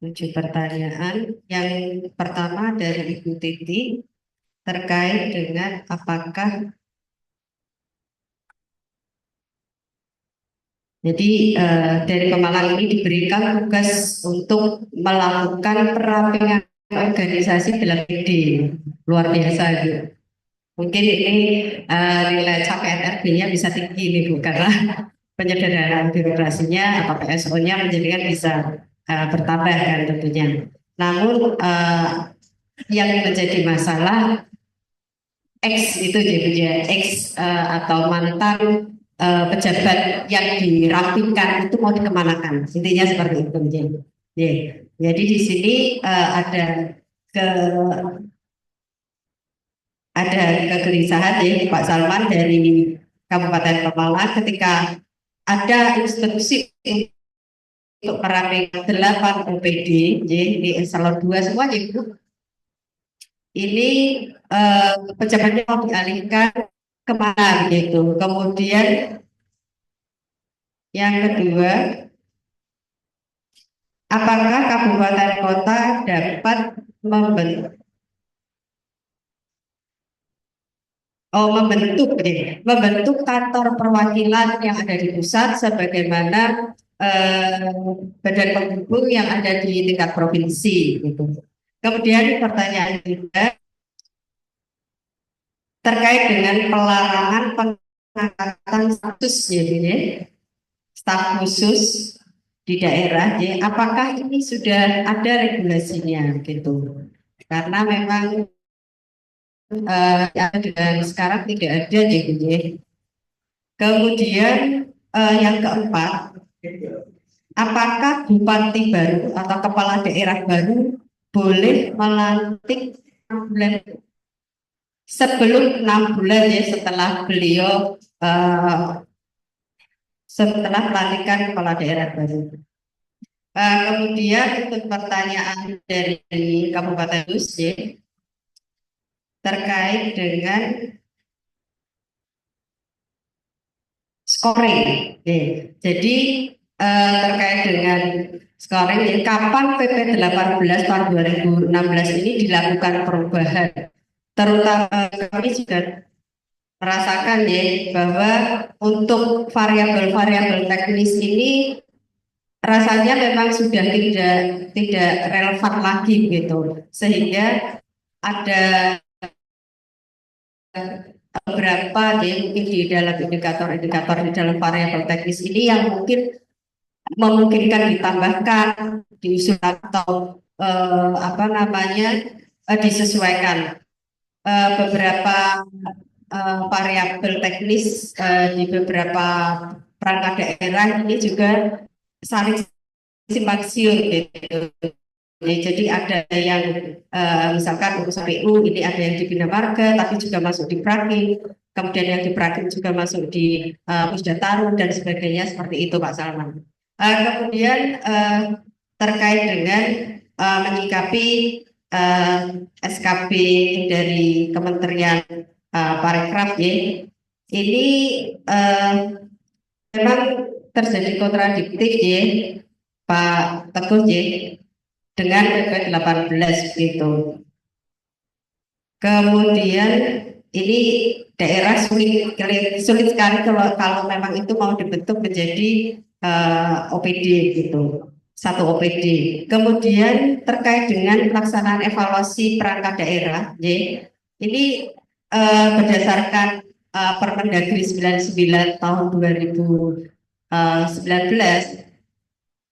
7 pertanyaan. Yang pertama dari Ibu Titi terkait dengan apakah dari Pemalang ini diberikan tugas untuk melakukan perampingan organisasi dalam PD luar biasa gitu. Mungkin ini nilai capaian RB-nya bisa tinggi nih Bu, karena penyederhanaan birokrasinya atau PSO-nya menjadikan bisa bertambah kan tentunya. Namun yang menjadi masalah X itu jadi X atau mantan pejabat yang dirampingkan itu mau dikemanakan, intinya seperti itu. Jadi di sini ada kegelisahan Pak Salman dari Kabupaten Pemalang ketika ada instruksi untuk merampingkan 8 OPD di eselon 2 semua itu. Ini pejabatnya mau dialihkan kemana gitu. Kemudian yang kedua, apakah kabupaten kota dapat membentuk kantor perwakilan yang ada di pusat sebagaimana badan penghubung yang ada di tingkat provinsi gitu. Kemudian pertanyaan juga terkait dengan pelarangan pengangkatan status staf khusus di daerah, ya, apakah ini sudah ada regulasinya gitu? Karena memang dan sekarang tidak ada JGJ. Kemudian yang keempat, apakah bupati baru atau kepala daerah baru boleh melantik 6 bulan sebelum 6 bulan ya setelah beliau setelah pelantikan kepala daerah baru. Kemudian untuk pertanyaan dari Kabupaten Kudus ya, terkait dengan scoring. Jadi terkait dengan scoring, ya, kapan PP 18 tahun 2016 ini dilakukan perubahan? Terutama kami juga merasakan ya bahwa untuk variabel-variabel teknis ini rasanya memang sudah tidak relevan lagi gitu, sehingga ada beberapa ya mungkin di dalam indikator-indikator di dalam variabel teknis ini yang mungkin memungkinkan ditambahkan, diusulkan atau apa namanya disesuaikan. Beberapa variabel teknis di beberapa perangkat daerah ini juga saling simpang siur gitu. Ya, jadi ada yang misalkan urusan PU ini ada yang di Bina Marga tapi juga masuk di Prakim, kemudian yang di Prakim juga masuk di Pusda Taruh dan sebagainya seperti itu Pak Salman. Kemudian terkait dengan menyikapi SKB dari Kementerian Parekraf ya, ini memang terjadi kontradiktif ya Pak Teguh ya dengan PP 18 gitu. Kemudian ini daerah sulit sekali kalau memang itu mau dibentuk menjadi OPD gitu, satu OPD. Kemudian terkait dengan pelaksanaan evaluasi perangkat daerah, ya, ini berdasarkan Permendagri 99 tahun 2019,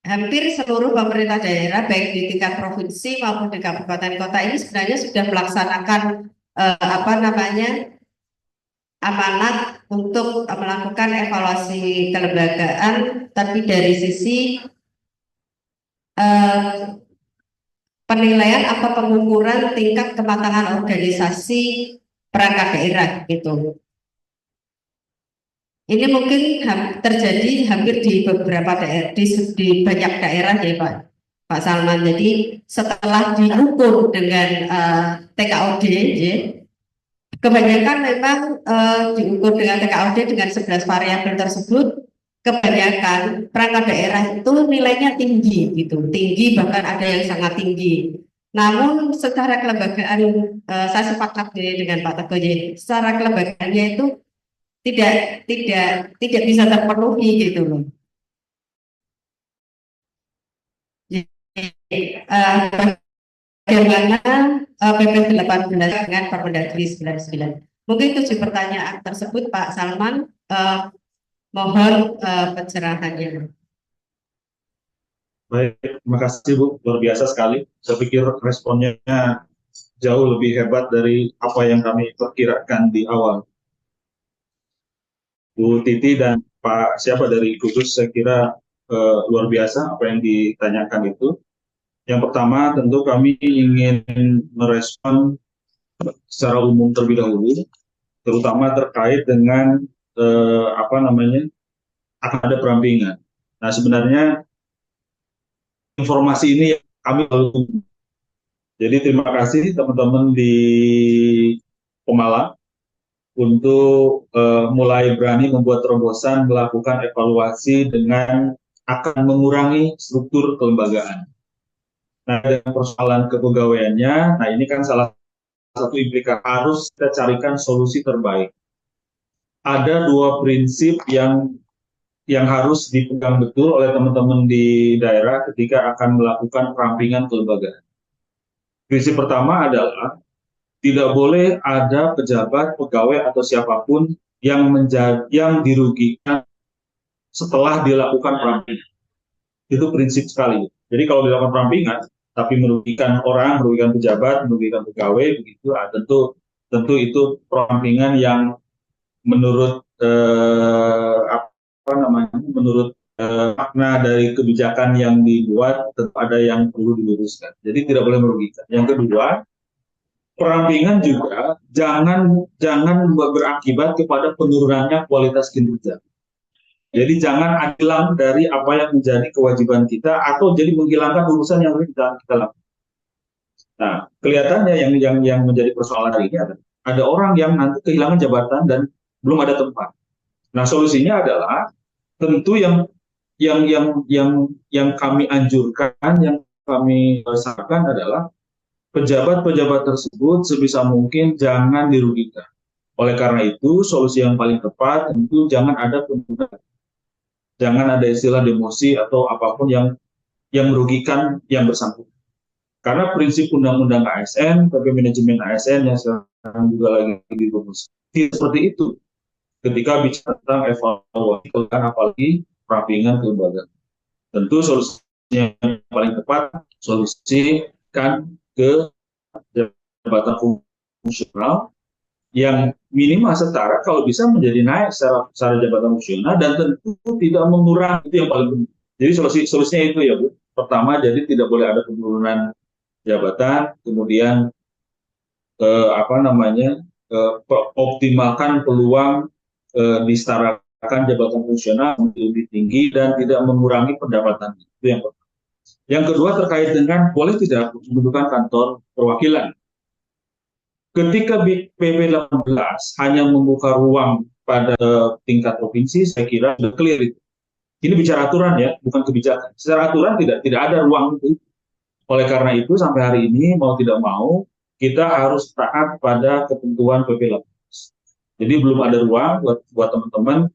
hampir seluruh pemerintah daerah baik di tingkat provinsi maupun di kabupaten kota ini sebenarnya sudah melaksanakan apa namanya amanat untuk melakukan evaluasi kelembagaan, tapi dari sisi penilaian atau pengukuran tingkat kematangan organisasi perangkat daerah gitu. Ini mungkin terjadi hampir di beberapa daerah, di banyak daerah ya Pak Salman. Jadi setelah diukur dengan TKOD, ya, kebanyakan memang diukur dengan TKOD dengan 11 variabel tersebut, kebanyakan perangkat daerah itu nilainya tinggi gitu, tinggi bahkan ada yang sangat tinggi. Namun secara kelembagaan saya sepakat dengan Pak Teguh, ya, secara kelembagaannya itu tidak bisa terpenuhi gitu loh. Bagaimana PP 18 dengan Permendagri 99. Mungkin 7 pertanyaan tersebut Pak Salman, mohon pencerahannya. Baik, terima kasih Bu, luar biasa sekali. Saya pikir responnya jauh lebih hebat dari apa yang kami perkirakan di awal. Bu Titi dan Pak siapa dari Kudus, saya kira luar biasa apa yang ditanyakan itu. Yang pertama tentu kami ingin merespon secara umum terlebih dahulu, terutama terkait dengan apa namanya akan ada perampingan. Nah sebenarnya informasi ini kami belum. Jadi terima kasih teman-teman di Pemalang untuk mulai berani membuat terobosan melakukan evaluasi dengan akan mengurangi struktur kelembagaan. Nah, dengan persoalan kepegawaiannya, nah ini kan salah satu implikasi harus kita carikan solusi terbaik. Ada 2 prinsip yang harus dipegang betul oleh teman-teman di daerah ketika akan melakukan perampingan kelembagaan. Prinsip pertama adalah tidak boleh ada pejabat, pegawai atau siapapun yang dirugikan setelah dilakukan perampingan. Itu prinsip sekali. Jadi kalau dilakukan perampingan, tapi merugikan orang, merugikan pejabat, merugikan pegawai, begitu, tentu itu perampingan yang menurut apa namanya, menurut makna dari kebijakan yang dibuat tetap ada yang perlu diluruskan. Jadi tidak boleh merugikan. Yang kedua, perampingan juga jangan berakibat kepada penurunannya kualitas kinerja. Jadi jangan hilang dari apa yang menjadi kewajiban kita atau jadi menghilangkan urusan yang kita lakukan. Nah, kelihatannya yang menjadi persoalan hari ini ada orang yang nanti kehilangan jabatan dan belum ada tempat. Nah, solusinya adalah tentu yang kami anjurkan, yang kami sarankan adalah pejabat-pejabat tersebut sebisa mungkin jangan dirugikan. Oleh karena itu, solusi yang paling tepat tentu jangan ada penurunan, jangan ada istilah demosi atau apapun yang merugikan yang bersangkutan. Karena prinsip undang-undang ASN, tapi manajemen ASN yang sekarang juga lagi dirumuskan seperti itu. Ketika bicara tentang evaluasi, apalagi perampingan kelembagaan, tentu solusinya yang paling tepat solusikan ke jabatan fungsional yang minimal setara, kalau bisa menjadi naik secara jabatan fungsional dan tentu tidak mengurangi, itu yang paling penting. Jadi solusinya itu ya Bu. Pertama, jadi tidak boleh ada penurunan jabatan, kemudian optimalkan peluang disetarakan jabatan fungsional lebih tinggi dan tidak mengurangi pendapatan. Itu yang pertama. Yang kedua terkait dengan boleh tidak pembentukan kantor perwakilan. Ketika PP 18 hanya membuka ruang pada tingkat provinsi, saya kira sudah clear itu. Ini bicara aturan ya, bukan kebijakan. Secara aturan tidak ada ruang itu. Oleh karena itu sampai hari ini mau tidak mau kita harus taat pada ketentuan PP 18. Jadi belum ada ruang buat teman-teman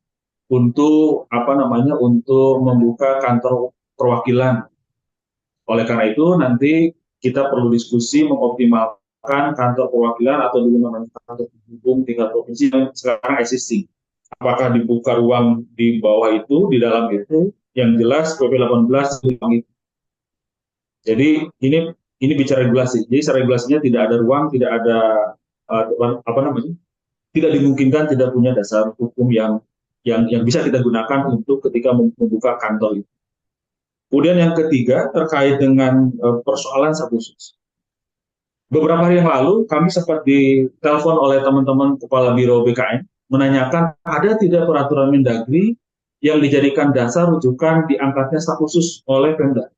untuk untuk membuka kantor perwakilan. Oleh karena itu nanti kita perlu diskusi mengoptimalkan kantor perwakilan atau dengan kantor penghubung tingkat provinsi yang sekarang existing. Apakah dibuka ruang di bawah itu, di dalam itu, yang jelas PP 18 itu. Jadi ini bicara regulasi. Jadi secara regulasinya tidak ada ruang, tidak ada tidak dimungkinkan, tidak punya dasar hukum yang bisa kita gunakan untuk ketika membuka kantor itu. Kemudian yang ketiga terkait dengan persoalan staf khusus. Beberapa hari yang lalu kami sempat ditelepon oleh teman-teman kepala biro BKN menanyakan ada tidak peraturan Mendagri yang dijadikan dasar rujukan diangkatnya staf khusus oleh Pemda.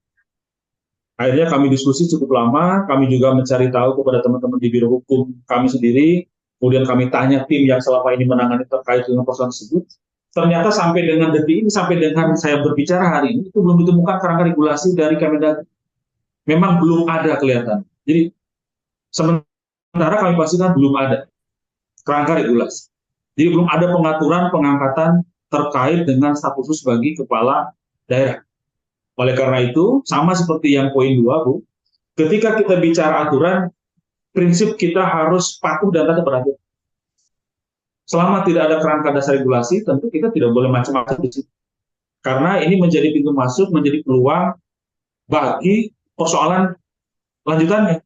Akhirnya kami diskusi cukup lama, kami juga mencari tahu kepada teman-teman di biro hukum kami sendiri, kemudian kami tanya tim yang selama ini menangani terkait dengan persoalan tersebut. Ternyata sampai dengan detik ini, sampai dengan saya berbicara hari ini, itu belum ditemukan kerangka regulasi dari Kemendagri. Memang belum ada kelihatan. Jadi sementara kami pastikan belum ada kerangka regulasi. Jadi belum ada pengaturan pengangkatan terkait dengan staf khusus bagi kepala daerah. Oleh karena itu, sama seperti yang poin 2, Bu, ketika kita bicara aturan, prinsip kita harus patuh dan taat pada aturan. Selama tidak ada kerangka dasar regulasi, tentu kita tidak boleh macam-macam di situ. Karena ini menjadi pintu masuk, menjadi peluang bagi persoalan lanjutannya.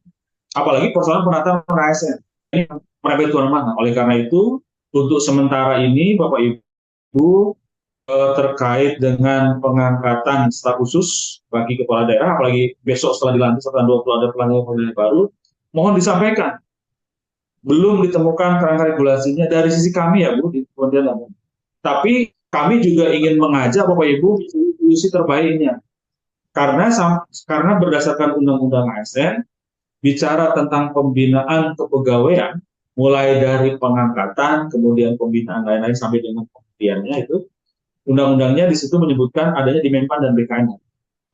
Apalagi persoalan penataan ASN. Ini merembet kemana-mana. Oleh karena itu, untuk sementara ini, Bapak Ibu, terkait dengan pengangkatan staf khusus bagi kepala daerah, apalagi besok setelah dilantik, setelah 20 ada pelantikan baru, mohon disampaikan. Belum ditemukan kerangka regulasinya dari sisi kami ya Bu, di Kementerian Agama. Tapi kami juga ingin mengajak Bapak Ibu solusi terbaiknya. Karena berdasarkan Undang-Undang ASN, bicara tentang pembinaan kepegawaian, mulai dari pengangkatan, kemudian pembinaan lain-lain sampai dengan pemberhentiannya itu, undang-undangnya di situ menyebutkan adanya di Menpan dan BKN.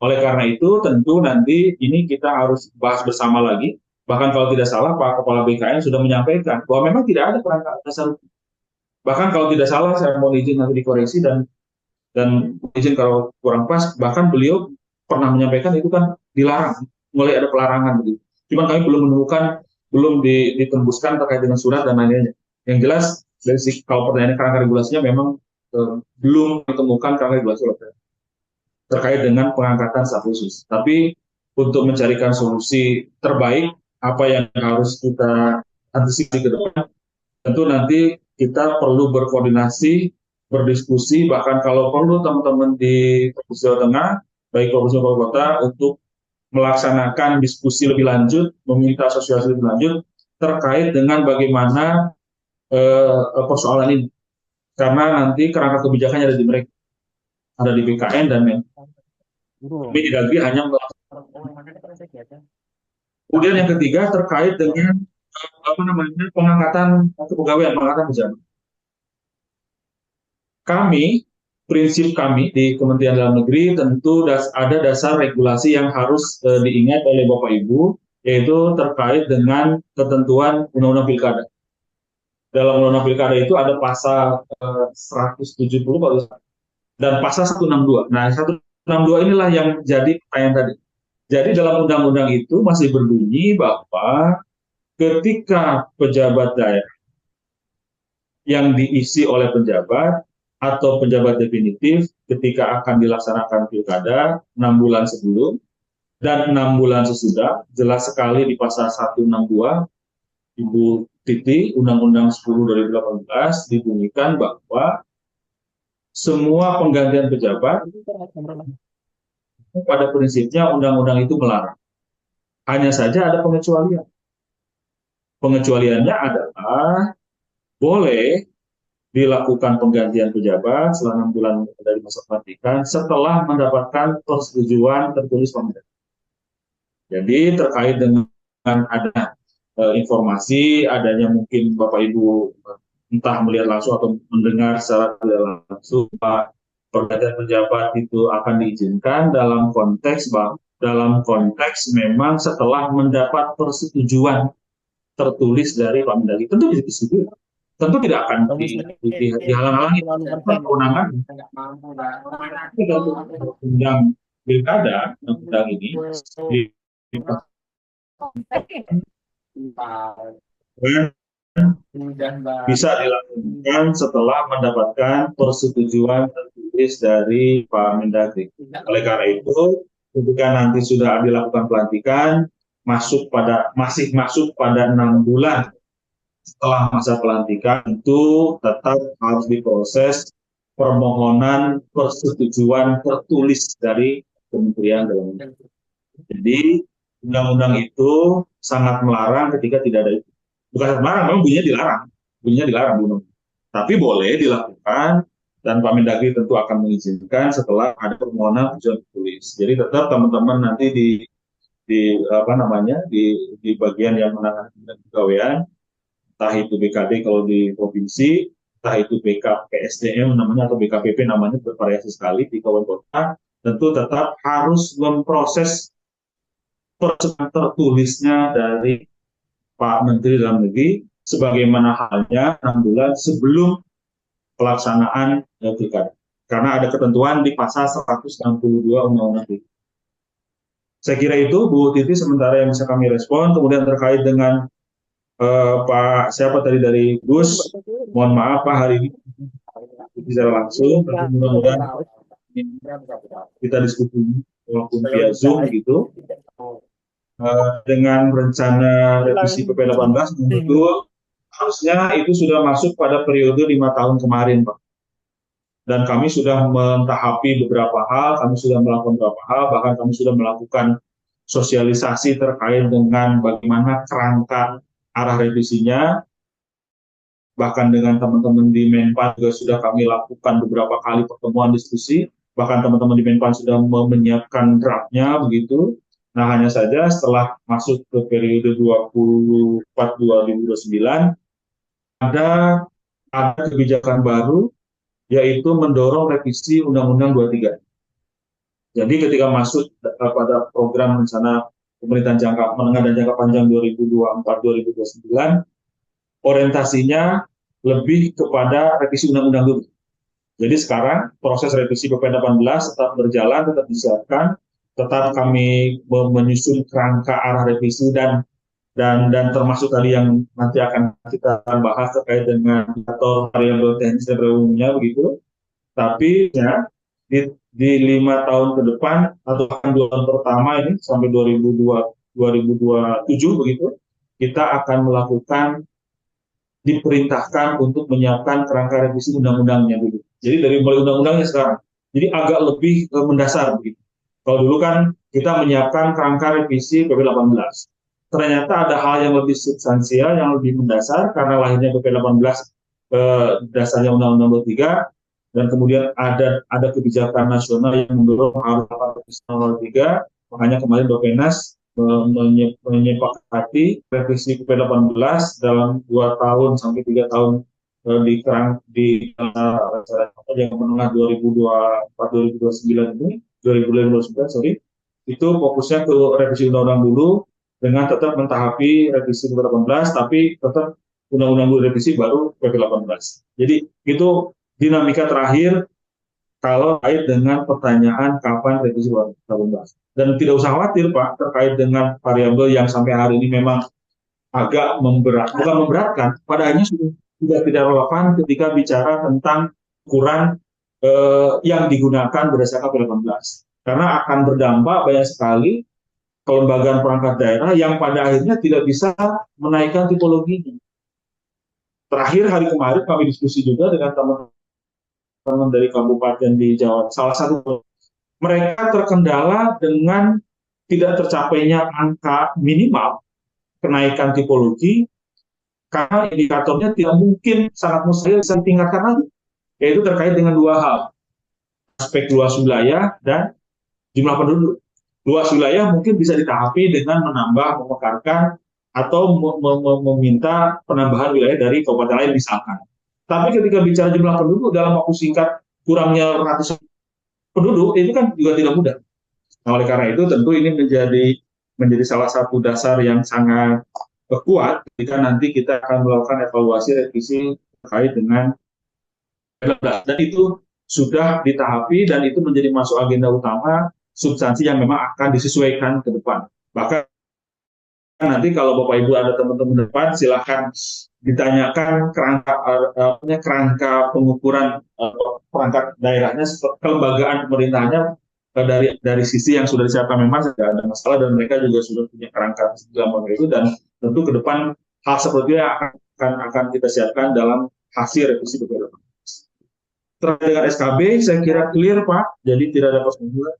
Oleh karena itu, tentu nanti ini kita harus bahas bersama lagi. Bahkan kalau tidak salah, Pak Kepala BKN sudah menyampaikan bahwa memang tidak ada kerangka dasar. Bahkan kalau tidak salah, saya mau izin nanti dikoreksi dan izin kalau kurang pas, bahkan beliau pernah menyampaikan itu kan dilarang, mulai ada pelarangan begitu. Cuman kami belum menemukan, belum ditembuskan terkait dengan surat dan lain-lainnya. Yang jelas, dari kalau pertanyaan kerangka regulasinya memang belum ditemukan kerangka regulasi. terkait dengan pengangkatan staf khusus. Tapi untuk mencarikan solusi terbaik, apa yang harus kita antisipasi ke depan, tentu nanti kita perlu berkoordinasi, berdiskusi, bahkan kalau perlu teman-teman di Provinsi Jawa Tengah, baik Provinsi maupun Kota, untuk melaksanakan diskusi lebih lanjut, meminta sosialisasi lebih lanjut terkait dengan bagaimana persoalan ini. Karena nanti kerangka kebijakannya ada di mereka, ada di BKN dan kami di Dagri hanya kemudian yang ketiga terkait dengan pengangkatan kepegawaian, pengangkatan pejabat. Prinsip kami di Kementerian Dalam Negeri tentu ada dasar regulasi yang harus diingat oleh Bapak Ibu, yaitu terkait dengan ketentuan Undang-Undang Pilkada. Dalam Undang-Undang Pilkada itu ada pasal 170 dan pasal 162. Nah, 162 inilah yang jadi pertanyaan tadi. Jadi dalam undang-undang itu masih berbunyi bahwa ketika pejabat daerah yang diisi oleh penjabat atau penjabat definitif ketika akan dilaksanakan pilkada 6 bulan sebelum dan 6 bulan sesudah, jelas sekali di pasal 162 Ibu Titi, Undang-Undang 10 2018 dibunyikan bahwa semua penggantian pejabat pada prinsipnya undang-undang itu melarang. Hanya saja ada pengecualian. Pengecualiannya adalah boleh dilakukan penggantian pejabat selama 6 bulan dari masa pelantikan setelah mendapatkan persetujuan tertulis pemerintah. Jadi terkait dengan ada informasi adanya mungkin Bapak Ibu entah melihat langsung atau mendengar secara tidak langsung pergantian pejabat itu akan diizinkan dalam konteks memang setelah mendapat persetujuan tertulis dari Pak Mendagri. Tentu bisa disetujui, tentu tidak akan dihalang-halangi kewenangan undang pilkada, undang ini bisa dilakukan setelah mendapatkan persetujuan tertulis dari Pak Mendagri. Oleh karena itu, ketika nanti sudah dilakukan pelantikan, masih masuk pada 6 bulan setelah masa pelantikan, itu tetap harus diproses permohonan persetujuan tertulis dari Kementerian Dalam Negeri. Jadi undang-undang itu sangat melarang ketika tidak ada itu. Bukan melarang, memang bunyinya dilarang, tapi boleh dilakukan dan Pak Mendagri tentu akan mengizinkan setelah ada permohonan persetujuan tertulis. Jadi tetap teman-teman nanti di bagian yang menangani kepegawaian, entah itu BKD kalau di provinsi, entah itu BKPSDM namanya atau BKPP namanya, bervariasi sekali di kabupaten kota, tentu tetap harus memproses persetujuan tertulisnya dari Pak Menteri Dalam Negeri sebagaimana halnya 6 bulan sebelum pelaksanaan pilkada. Karena ada ketentuan di pasal 162 Undang-Undang Pilkada. Saya kira itu Bu Titi sementara yang bisa kami respon. Kemudian terkait dengan Pak siapa tadi dari Gus, mohon maaf Pak hari ini bicara langsung, mudah-mudahan kita diskusi walaupun via Zoom gitu. Dengan rencana revisi PP 18 tentu harusnya itu sudah masuk pada periode 5 tahun kemarin Pak. Dan kami sudah mentahapi beberapa hal, kami sudah melakukan beberapa hal, bahkan kami sudah melakukan sosialisasi terkait dengan bagaimana kerangka arah revisinya. Bahkan dengan teman-teman di Menpan juga sudah kami lakukan beberapa kali pertemuan diskusi, bahkan teman-teman di Menpan sudah menyiapkan draftnya begitu. Nah, hanya saja setelah masuk ke periode 2024-2029 ada kebijakan baru, yaitu mendorong revisi Undang-Undang 23. Jadi ketika masuk pada program rencana pemerintahan jangka menengah dan jangka panjang 2024-2029, orientasinya lebih kepada revisi Undang-Undang dulu. Jadi sekarang proses revisi PP 18 tetap berjalan, tetap disiapkan, tetap kami menyusun kerangka arah revisi dan termasuk tadi yang nanti akan kita bahas terkait dengan indikator variabel teknis dan umumnya begitu. Tapi ya, di 5 tahun ke depan atau bahkan 2 tahun pertama ini sampai 2027 begitu, kita akan melakukan diperintahkan untuk menyiapkan kerangka revisi undang-undangnya dulu. Jadi dari mulai undang-undangnya sekarang. Jadi agak lebih mendasar begitu. Kalau dulu kan kita menyiapkan kerangka revisi PP 18. Ternyata ada hal yang lebih substansial, yang lebih mendasar karena lahirnya PP 18 dasarnya Undang-Undang 23 dan kemudian ada kebijakan nasional yang mendorong harus revisi Undang-Undang 23. Makanya kemarin Bapenas menyepakati revisi PP 18 dalam 2 tahun sampai 3 tahun di yang menengah 2024-2029 ini 2029 sorry, itu fokusnya ke revisi undang-undang dulu dengan tetap mentahapi revisi PP 18 tapi tetap undang-undang dulu revisi baru PP 18. Jadi itu dinamika terakhir kalau terkait dengan pertanyaan kapan revisi PP 18. Dan tidak usah khawatir Pak, terkait dengan variabel yang sampai hari ini memang agak bukan memberatkan, pada akhirnya sudah tidak relevan ketika bicara tentang ukuran yang digunakan berdasarkan PP 18. Karena akan berdampak banyak sekali kelembagaan perangkat daerah yang pada akhirnya tidak bisa menaikkan tipologinya. Terakhir hari kemarin kami diskusi juga dengan teman-teman dari kabupaten di Jawa, salah satu mereka terkendala dengan tidak tercapainya angka minimal kenaikan tipologi karena indikatornya tidak mungkin sangat mustahil bisa ditingkatkan lagi, yaitu terkait dengan 2 hal, aspek luas wilayah dan jumlah penduduk. Luas wilayah mungkin bisa ditahapi dengan menambah, memekarkan, atau meminta penambahan wilayah dari kabupaten lain misalkan. Tapi ketika bicara jumlah penduduk dalam waktu singkat kurangnya ratusan penduduk, itu kan juga tidak mudah. Nah, oleh karena itu tentu ini menjadi salah satu dasar yang sangat kuat ketika nanti kita akan melakukan evaluasi revisi terkait dengan dan itu sudah ditahapi dan itu menjadi masuk agenda utama substansi yang memang akan disesuaikan ke depan. Bahkan nanti kalau Bapak Ibu ada teman-teman depan silahkan ditanyakan kerangka pengukuran perangkat daerahnya, kelembagaan pemerintahnya dari sisi yang sudah disiapkan memang tidak ada masalah dan mereka juga sudah punya kerangka dalam itu dan tentu ke depan hal seperti itu akan kita siapkan dalam hasil revisi PP 18. Terkait dengan SKB saya kira clear Pak, jadi tidak ada persoalan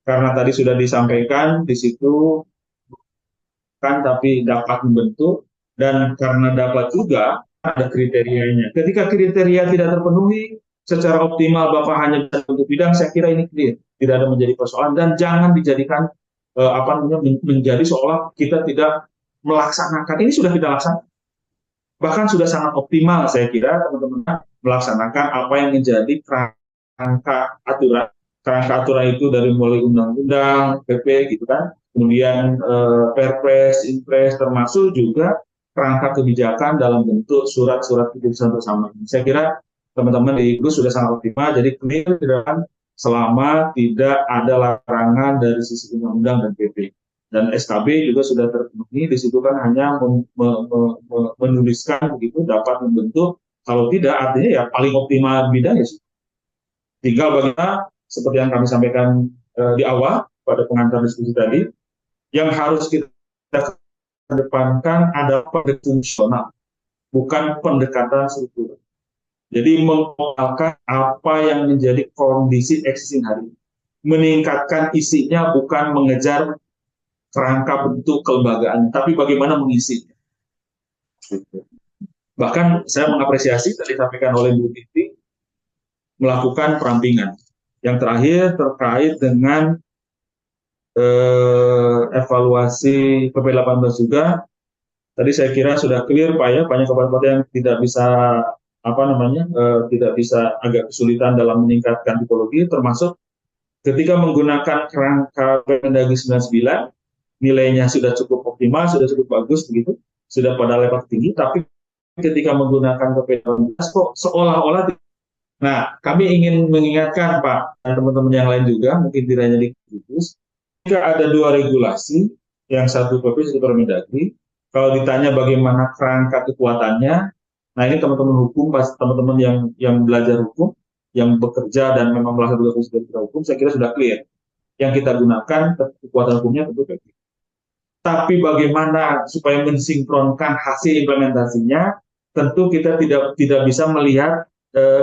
karena tadi sudah disampaikan di situ kan tapi dapat membentuk dan karena dapat juga ada kriterianya. Ketika kriteria tidak terpenuhi secara optimal Bapak hanya bisa untuk bidang, saya kira ini clear, tidak ada menjadi persoalan dan jangan dijadikan menjadi seolah kita tidak melaksanakan. Ini sudah kita laksanakan. Bahkan sudah sangat optimal saya kira teman-teman melaksanakan apa yang menjadi kerangka aturan. Kerangka aturan itu dari mulai undang-undang, PP gitu kan, kemudian Perpres, Impres, termasuk juga kerangka kebijakan dalam bentuk surat-surat keputusan bersama. Saya kira teman-teman di IGUS sudah sangat optimal, jadi clear selama tidak ada larangan dari sisi undang-undang dan PP. Dan SKB juga sudah terpenuhi, di situ kan hanya menuliskan begitu dapat membentuk, kalau tidak artinya ya paling optimal bidangnya. Tinggal bagaimana seperti yang kami sampaikan di awal pada pengantar diskusi tadi, yang harus kita kedepankan adalah pendekatan fungsional, bukan pendekatan struktural. Jadi menggunakan apa yang menjadi kondisi existing hari ini. Meningkatkan isinya bukan mengejar kerangka bentuk kelembagaan, tapi bagaimana mengisinya. Bahkan saya mengapresiasi tadi disampaikan oleh Bu Titi melakukan perampingan. Yang terakhir terkait dengan evaluasi PP 18 juga. Tadi saya kira sudah clear Pak ya, banyak kabupaten yang tidak bisa tidak bisa agak kesulitan dalam meningkatkan tipologi, termasuk ketika menggunakan kerangka Permendagri 99, nilainya sudah cukup optimal, sudah cukup bagus begitu, sudah pada level tinggi, tapi ketika menggunakan PP 18 kok seolah-olah. Nah, kami ingin mengingatkan Pak dan teman-teman yang lain juga, mungkin tidak hanya di kampus, jika ada 2 regulasi, yang satu PP, satu Permendagri, kalau ditanya bagaimana kerangka kekuatannya, nah ini teman-teman hukum, teman-teman yang belajar hukum, yang bekerja dan memang melakukan tugas fungsi hukum, saya kira sudah clear. Yang kita gunakan kekuatan hukumnya tentu PP. Tapi bagaimana supaya mensinkronkan hasil implementasinya, tentu kita tidak bisa melihat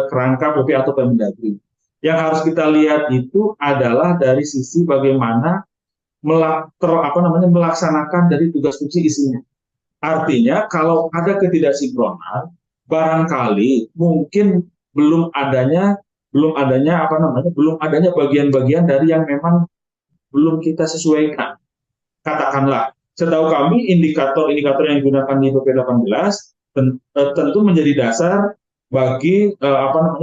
kerangka PP atau Permendagri. Yang harus kita lihat itu adalah dari sisi bagaimana melaksanakan dari tugas fungsi isinya. Artinya kalau ada ketidaksinkronan, barangkali mungkin belum adanya bagian-bagian dari yang memang belum kita sesuaikan. Katakanlah, setahu kami indikator-indikator yang digunakan di PP 18 tentu menjadi dasar bagi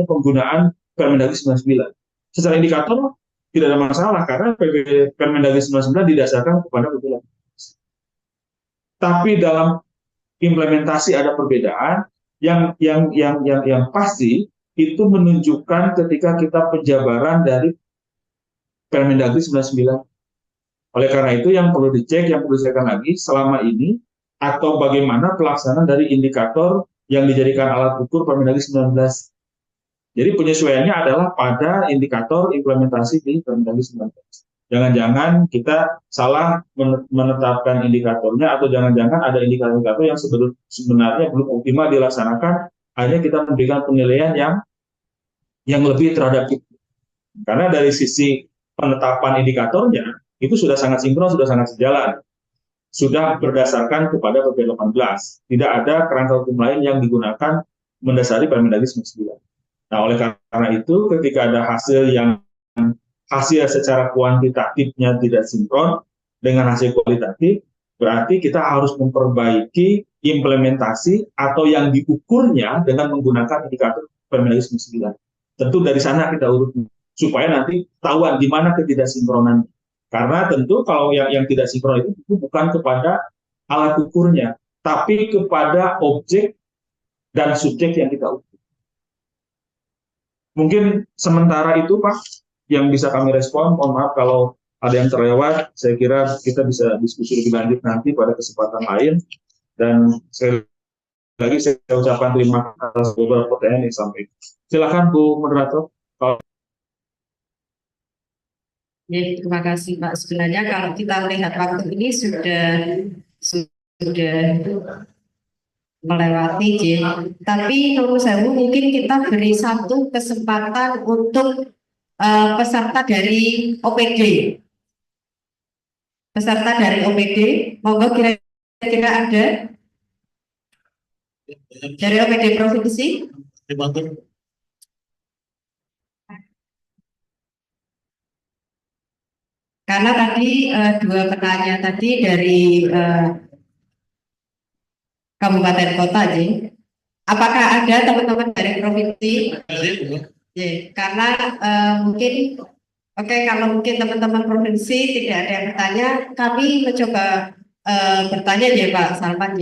penggunaan Permendagri 99. Secara indikator tidak ada masalah karena Permendagri 99 didasarkan kepada PP 18. Tapi dalam implementasi ada perbedaan yang pasti itu menunjukkan ketika kita penjabaran dari Permendagri 99. Oleh karena itu yang perlu dicek, yang perlu disesuaikan lagi selama ini atau bagaimana pelaksanaan dari indikator yang dijadikan alat ukur Permendagri 19. Jadi penyesuaiannya adalah pada indikator implementasi di Permendagri 19. Jangan-jangan kita salah menetapkan indikatornya atau jangan-jangan ada indikator-indikator yang sebenarnya belum optimal dilaksanakan, hanya kita memberikan penilaian yang lebih terhadap itu. Karena dari sisi penetapan indikatornya itu sudah sangat sinkron, sudah sangat sejalan. Sudah berdasarkan kepada PP 18. Tidak ada kerangka hukum lain yang digunakan mendasari Permendagri 99. Nah, oleh karena itu ketika ada hasil secara kuantitatifnya tidak sinkron dengan hasil kualitatif, berarti kita harus memperbaiki implementasi atau yang diukurnya dengan menggunakan indikator Permendagri 99. Tentu dari sana kita urut supaya nanti ketahuan di mana ketidaksinkronan. Karena tentu kalau yang tidak sinkron itu bukan kepada alat ukurnya, tapi kepada objek dan subjek yang kita ukur. Mungkin sementara itu Pak yang bisa kami respon. Mohon maaf kalau ada yang terlewat. Saya kira kita bisa diskusi lebih lanjut nanti pada kesempatan lain. Dan sekali lagi saya ucapkan terima kasih atas beberapa pertanyaan yang disampaikan. Silakan Bu Moderator. Ya, terima kasih Pak. Sebenarnya kalau kita lihat waktu ini sudah melewati, tapi menurut saya mungkin kita beri satu kesempatan untuk peserta dari OPD. Peserta dari OPD, monggo kira-kira ada dari OPD provinsi? Karena tadi dua penanya tadi dari kabupaten kota, apakah ada teman-teman dari provinsi? Karena mungkin kalau mungkin teman-teman provinsi tidak ada yang bertanya, kami mencoba bertanya Pak Salman.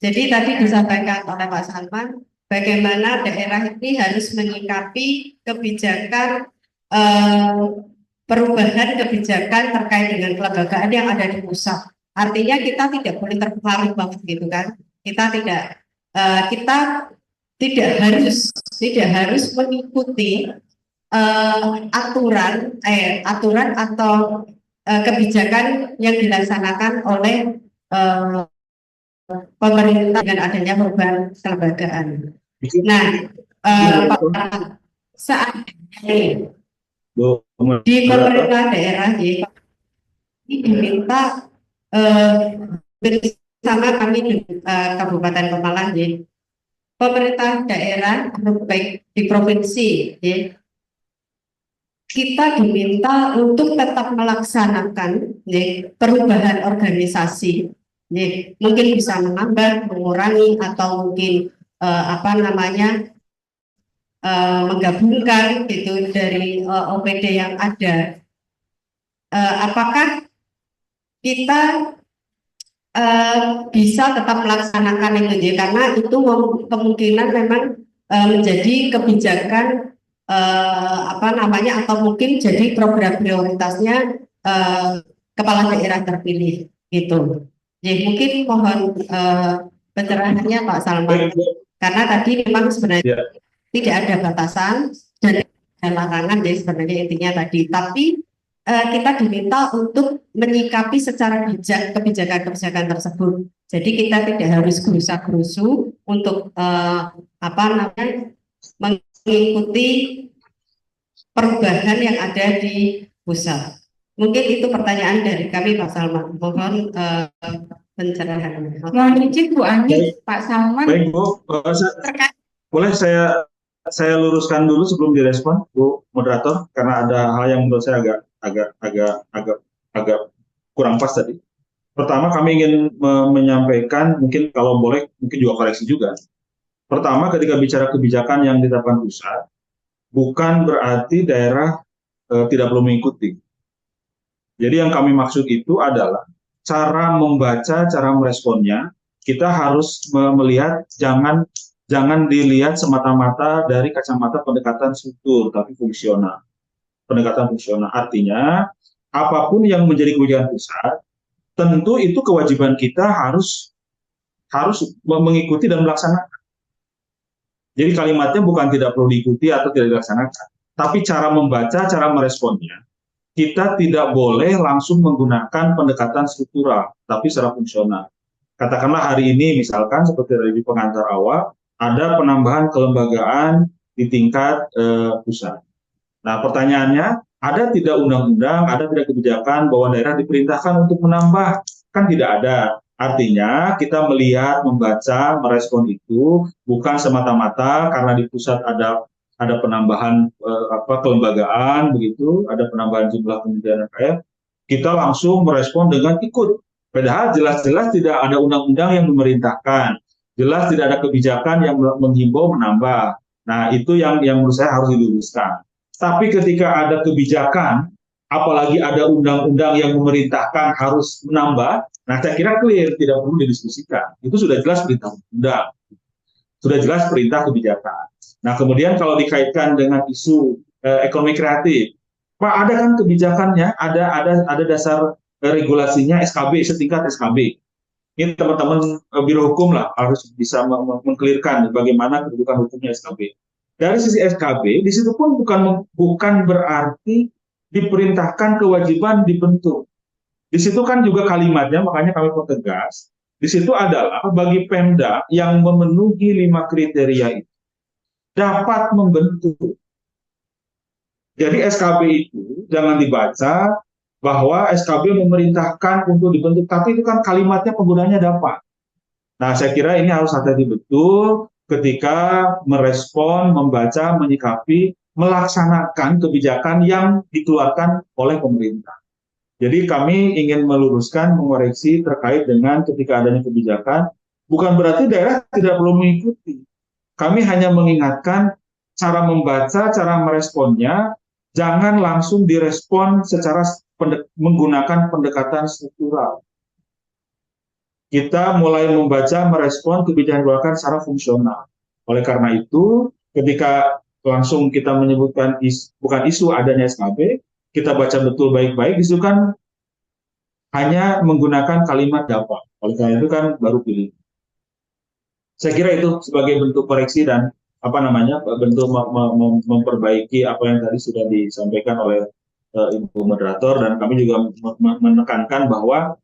Jadi tadi disampaikan oleh Pak Salman bagaimana daerah ini harus menyikapi kebijakan perubahan kebijakan terkait dengan kelembagaan yang ada di pusat. Artinya kita tidak boleh terpengaruh banget gitu kan. Kita tidak harus mengikuti aturan atau kebijakan yang dilaksanakan oleh pemerintah dengan adanya perubahan kelembagaan. Nah, saat ini di pemerintah daerah ini diminta bersama kami di Kabupaten Pemalang, pemerintah daerah baik di provinsi, kita diminta untuk tetap melaksanakan perubahan organisasi, mungkin bisa menambah, mengurangi atau mungkin menggabungkan gitu dari OPD yang ada. Apakah kita bisa tetap melaksanakan itu karena itu kemungkinan memang menjadi kebijakan atau mungkin jadi program prioritasnya kepala daerah terpilih gitu. Jadi mungkin mohon pencerahannya Pak Salman, karena tadi memang sebenarnya tidak ada batasan dan ada larangan ya sebenarnya intinya tadi. Tapi kita diminta untuk menyikapi secara bijak kebijakan-kebijakan tersebut. Jadi kita tidak harus gerusa-gerusu untuk apa namanya mengikuti perubahan yang ada di pusat. Mungkin itu pertanyaan dari kami Pak Salman. Mohon pencerahannya. Mohon izin Bu Ani, Pak Salman Baik Bu, terkait boleh saya luruskan dulu sebelum direspon, Bu Moderator, karena ada hal yang menurut saya agak kurang pas tadi. Pertama, kami ingin menyampaikan, mungkin kalau boleh, mungkin juga koreksi juga. Pertama, ketika bicara kebijakan yang ditetapkan pusat, bukan berarti daerah tidak perlu mengikuti. Jadi yang kami maksud itu adalah cara membaca, cara meresponnya, kita harus melihat jangan dilihat semata-mata dari kacamata pendekatan struktur, tapi fungsional. Pendekatan fungsional artinya apapun yang menjadi kebijakan pusat, tentu itu kewajiban kita harus mengikuti dan melaksanakan. Jadi kalimatnya bukan tidak perlu diikuti atau tidak dilaksanakan, tapi cara membaca, cara meresponnya, kita tidak boleh langsung menggunakan pendekatan struktural, tapi secara fungsional. Katakanlah hari ini misalkan seperti dari pengantar awal, ada penambahan kelembagaan di tingkat pusat. Nah pertanyaannya, ada tidak undang-undang, ada tidak kebijakan bahwa daerah diperintahkan untuk menambah? Kan tidak ada. Artinya kita melihat, membaca, merespon itu bukan semata-mata karena di pusat ada penambahan kelembagaan begitu, ada penambahan jumlah kementerian KF, kita langsung merespon dengan ikut. Padahal jelas-jelas tidak ada undang-undang yang memerintahkan, jelas tidak ada kebijakan yang menghimbau menambah. Nah itu yang menurut saya harus diluruskan. Tapi ketika ada kebijakan, apalagi ada undang-undang yang memerintahkan harus menambah, nah saya kira clear, tidak perlu didiskusikan. Itu sudah jelas perintah undang, sudah jelas perintah kebijakan. Nah kemudian kalau dikaitkan dengan isu ekonomi kreatif, Pak ada kan kebijakannya, ada dasar regulasinya SKB, setingkat SKB. Ini teman-teman Biro Hukum lah harus bisa mengklirkan bagaimana kedudukan hukumnya SKB. Dari sisi SKB, di situ pun bukan berarti diperintahkan kewajiban dibentuk. Di situ kan juga kalimatnya, makanya kami pertegas, di situ adalah bagi Pemda yang memenuhi 5 kriteria itu dapat membentuk. Jadi SKB itu jangan dibaca bahwa SKB memerintahkan untuk dibentuk, tapi itu kan kalimatnya penggunanya dapat. Nah, saya kira ini harus hati-hati betul ketika merespon, membaca, menyikapi, melaksanakan kebijakan yang dikeluarkan oleh pemerintah. Jadi kami ingin meluruskan, mengoreksi terkait dengan ketika adanya kebijakan, bukan berarti daerah tidak perlu mengikuti. Kami hanya mengingatkan cara membaca, cara meresponnya, jangan langsung direspon secara menggunakan pendekatan struktural. Kita mulai membaca, merespon kebijakan dikeluarkan secara fungsional. Oleh karena itu, ketika langsung kita menyebutkan bukan isu adanya SKB, kita baca betul baik-baik, itu kan hanya menggunakan kalimat dapat. Oleh karena itu kan baru pilih. Saya kira itu sebagai bentuk koreksi dan bentuk memperbaiki apa yang tadi sudah disampaikan oleh Ibu Moderator, dan kami juga menekankan bahwa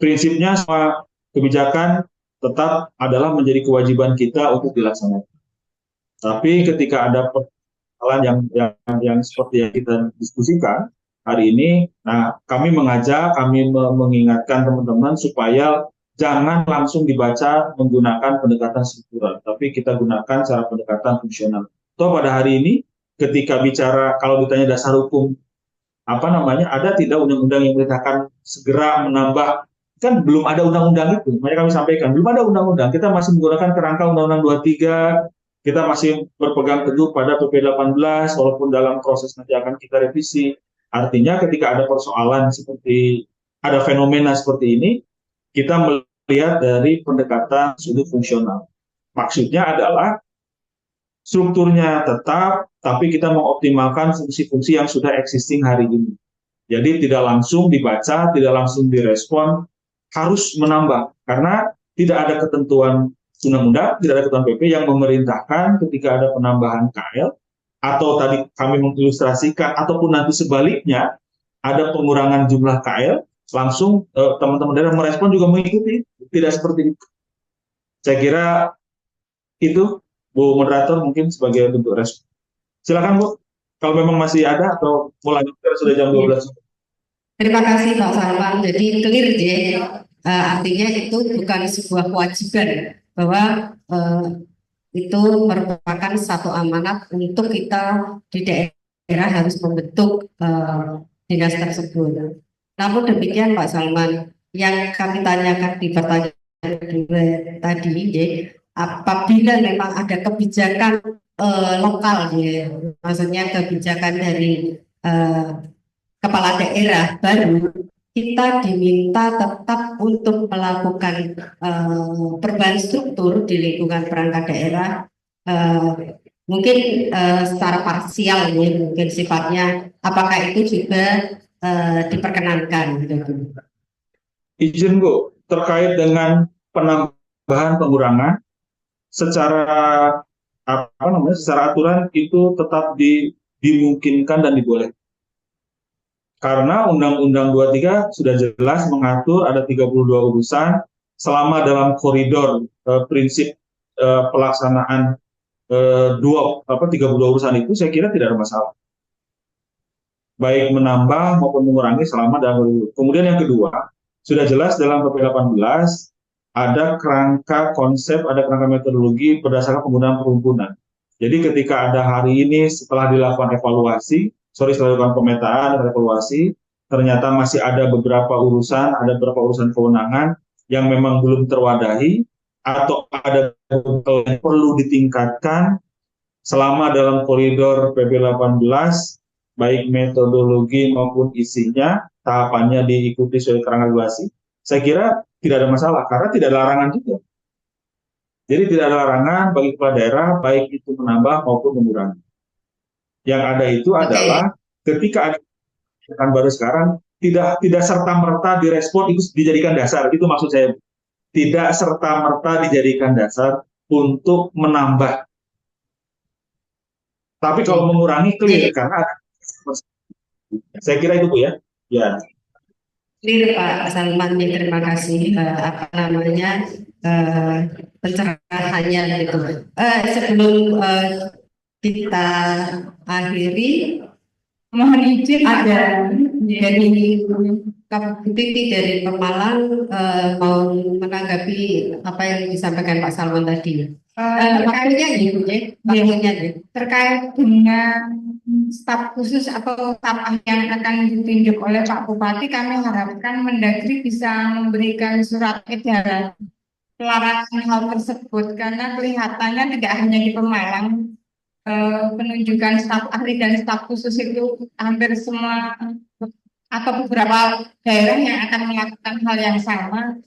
prinsipnya semua kebijakan tetap adalah menjadi kewajiban kita untuk dilaksanakan. Tapi ketika ada persoalan yang seperti yang kita diskusikan hari ini, nah kami mengingatkan teman-teman supaya jangan langsung dibaca menggunakan pendekatan struktural, tapi kita gunakan cara pendekatan fungsional. Toh pada hari ini ketika bicara, kalau ditanya dasar hukum ada tidak undang-undang yang memerintahkan segera menambah, kan belum ada undang-undang itu. Makanya kami sampaikan belum ada undang-undang, kita masih menggunakan kerangka Undang-Undang 23, kita masih berpegang teguh pada PP 18 walaupun dalam proses nanti akan kita revisi. Artinya ketika ada persoalan seperti ada fenomena seperti ini, kita melihat dari pendekatan sudut fungsional. Maksudnya adalah strukturnya tetap, tapi kita mengoptimalkan fungsi-fungsi yang sudah existing hari ini. Jadi tidak langsung dibaca, tidak langsung direspon, harus menambah. Karena tidak ada ketentuan undang-undang, tidak ada ketentuan PP yang memerintahkan ketika ada penambahan KL, atau tadi kami mengilustrasikan, ataupun nanti sebaliknya ada pengurangan jumlah KL, langsung teman-teman daerah merespon juga mengikuti. Tidak seperti itu. Saya kira itu, Bu Moderator, mungkin sebagai bentuk respon. Silakan Bu, kalau memang masih ada atau mau lanjut, karena sudah jam 12. Terima kasih Pak Salman. Jadi clear ya. Artinya itu bukan sebuah kewajiban bahwa itu merupakan satu amanat untuk kita di daerah harus membentuk dinas tersebut. Namun demikian Pak Salman, yang kami tanyakan di pertanyaan kedua tadi, ya, apabila memang ada kebijakan lokal, ya, maksudnya kebijakan dari kepala daerah baru, kita diminta tetap untuk melakukan perubahan struktur di lingkungan perangkat daerah, mungkin secara parsial, ya, mungkin sifatnya, apakah itu juga diperkenankan gitu. Izin Bu, terkait dengan penambahan pengurangan secara secara aturan itu tetap dimungkinkan dan dibolehkan. Karena Undang-Undang 23 sudah jelas mengatur ada 32 urusan selama dalam koridor prinsip pelaksanaan 32 urusan itu, saya kira tidak ada masalah. Baik menambah maupun mengurangi selama dalam koridor. Kemudian yang kedua, sudah jelas dalam PP 18 ada kerangka konsep, ada kerangka metodologi berdasarkan penggunaan perhimpunan. Jadi ketika ada hari ini setelah dilakukan setelah dilakukan pemetaan dan evaluasi, ternyata masih ada beberapa urusan kewenangan yang memang belum terwadahi, atau ada yang perlu ditingkatkan selama dalam koridor PP 18, baik metodologi maupun isinya, tahapannya diikuti sesuai kerangka regulasi, saya kira tidak ada masalah, karena tidak ada larangan juga. Jadi tidak ada larangan bagi kepala daerah, baik itu menambah maupun mengurangi. Yang ada itu adalah ketika ada kebijakan baru sekarang, tidak serta-merta direspon itu dijadikan dasar. Itu maksud saya. Tidak serta-merta dijadikan dasar untuk menambah. Tapi kalau mengurangi clear, karena ada. Saya kira itu Bu ya. Ya. Clear Pak Salman, terima kasih pencerahannya gitu. Sebelum kita akhiri, Mohon izin ada dari Kak Titi dari Pemalang mau menanggapi apa yang disampaikan Pak Salman tadi. Waktunya gitu ya, waktunya ya. terkait dengan staf khusus atau staf ahli yang akan ditunjuk oleh Pak Bupati, kami harapkan Mendagri bisa memberikan surat edaran pelarangan hal tersebut, karena kelihatannya tidak hanya di Pemalang, penunjukan staf ahli dan staf khusus itu hampir semua atau beberapa daerah yang akan melakukan hal yang sama.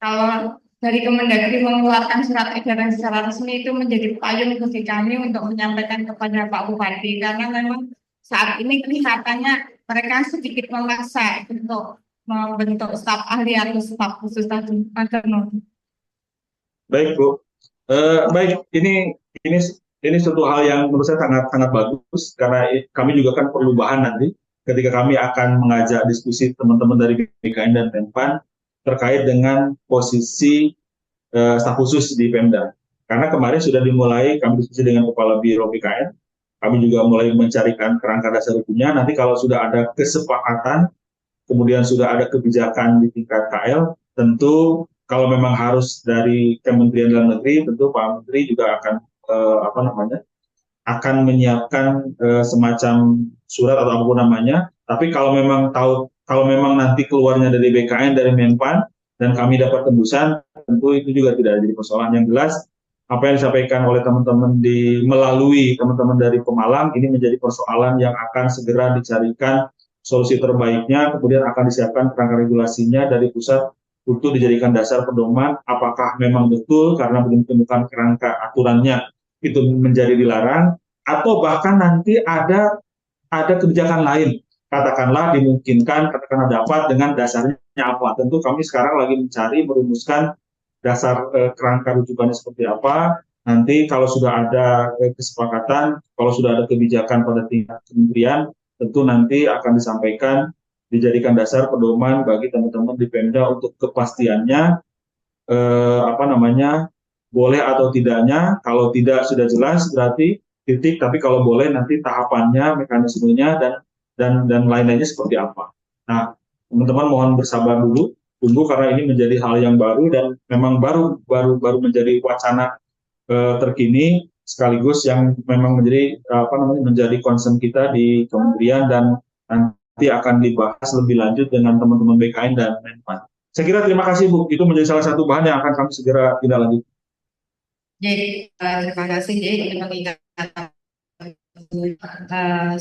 Kalau dari Kemendagri mengeluarkan surat edaran secara resmi, itu menjadi payung bagi kami untuk menyampaikan kepada Pak Bupati, karena memang saat ini kelihatannya mereka sedikit memaksa untuk membentuk staf ahli atau staf khusus tadi. Baik Bu. Baik, ini suatu hal yang menurut saya sangat bagus, karena kami juga kan perlu bahan nanti ketika kami akan mengajak diskusi teman-teman dari BKN dan Pempan terkait dengan posisi staf khusus di Pemda. Karena kemarin sudah dimulai kami diskusi dengan Kepala Biro BKN, kami juga mulai mencarikan kerangka dasar hukumnya. Nanti kalau sudah ada kesepakatan, kemudian sudah ada kebijakan di tingkat KL, tentu kalau memang harus dari Kementerian Dalam Negeri, tentu Pak Menteri juga akan akan menyiapkan semacam surat atau apapun namanya. Tapi kalau memang nanti keluarnya dari BKN, dari Menpan, dan kami dapat tembusan, tentu itu juga tidak jadi persoalan. Yang jelas, apa yang disampaikan oleh teman-teman melalui teman-teman dari Pemalang, ini menjadi persoalan yang akan segera dicarikan solusi terbaiknya, kemudian akan disiapkan kerangka regulasinya dari pusat untuk dijadikan dasar pedoman apakah memang betul karena belum ditemukan kerangka aturannya itu menjadi dilarang, atau bahkan nanti ada kebijakan lain, katakanlah dimungkinkan, katakanlah dapat dengan dasarnya apa. Tentu kami sekarang lagi merumuskan dasar kerangka rujukannya seperti apa, Nanti kalau sudah ada kesepakatan, kalau sudah ada kebijakan pada tingkat kementerian, tentu nanti akan disampaikan, dijadikan dasar pedoman bagi teman-teman di Pemda untuk kepastiannya, apa namanya, boleh atau tidaknya. Kalau tidak sudah jelas berarti titik, tapi kalau boleh nanti tahapannya, mekanismenya, dan lain-lainnya seperti apa. Nah, teman-teman mohon bersabar dulu, tunggu, karena ini menjadi hal yang baru dan memang baru menjadi wacana terkini, sekaligus yang memang menjadi apa namanya, menjadi concern kita di kementerian, dan nanti akan dibahas lebih lanjut dengan teman-teman BKN dan Menpan. Saya kira terima kasih Bu, itu menjadi salah satu bahan yang akan kami segera tindak lanjut. Jadi, terima kasih. Jadi, ini mengingat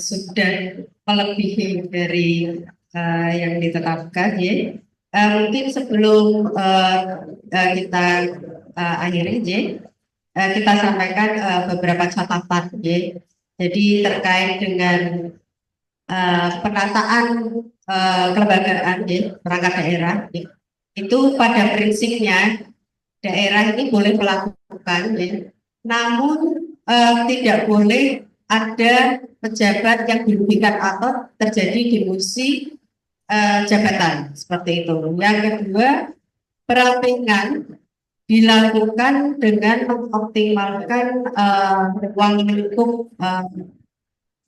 sudah melebihi dari yang ditetapkan, ya. Mungkin sebelum kita akhiri, ya, kita sampaikan beberapa catatan, ya. Jadi terkait dengan penataan kelembagaan, ya, perangkat daerah, ya. Itu pada prinsipnya daerah ini boleh melakukan, ya. Namun tidak boleh ada pejabat yang dirugikan atau terjadi demosi jabatan seperti itu. Yang kedua, perampingan dilakukan dengan mengoptimalkan ruang lingkup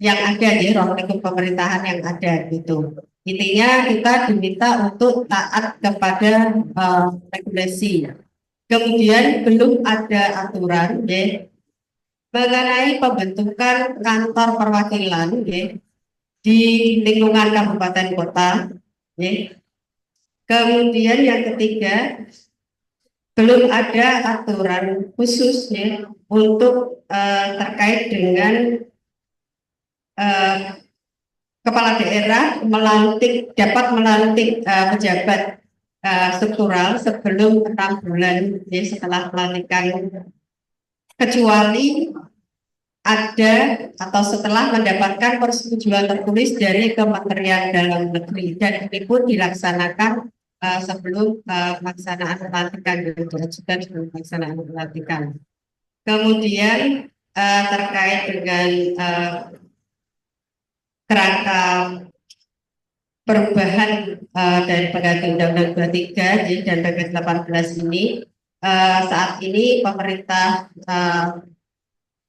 yang ada, di ruang lingkup pemerintahan yang ada gitu. Intinya kita diminta untuk taat kepada regulasi. Kemudian belum ada aturan, ya, mengenai pembentukan kantor perwakilan, ya, di lingkungan kabupaten kota, ya. Kemudian yang ketiga, belum ada aturan khusus, ya, untuk terkait dengan kepala daerah dapat melantik pejabat struktural sebelum 6 bulan, ya, setelah pelantikan, kecuali ada atau setelah mendapatkan persetujuan tertulis dari Kementerian Dalam Negeri, dan ini pun dilaksanakan sebelum pelaksanaan pelantikan, diajukan sebelum pelaksanaan pelantikan. Kemudian terkait dengan kerangka perubahan dari pengganti Undang-Undang 23, ya, dan PP 18 ini, saat ini pemerintah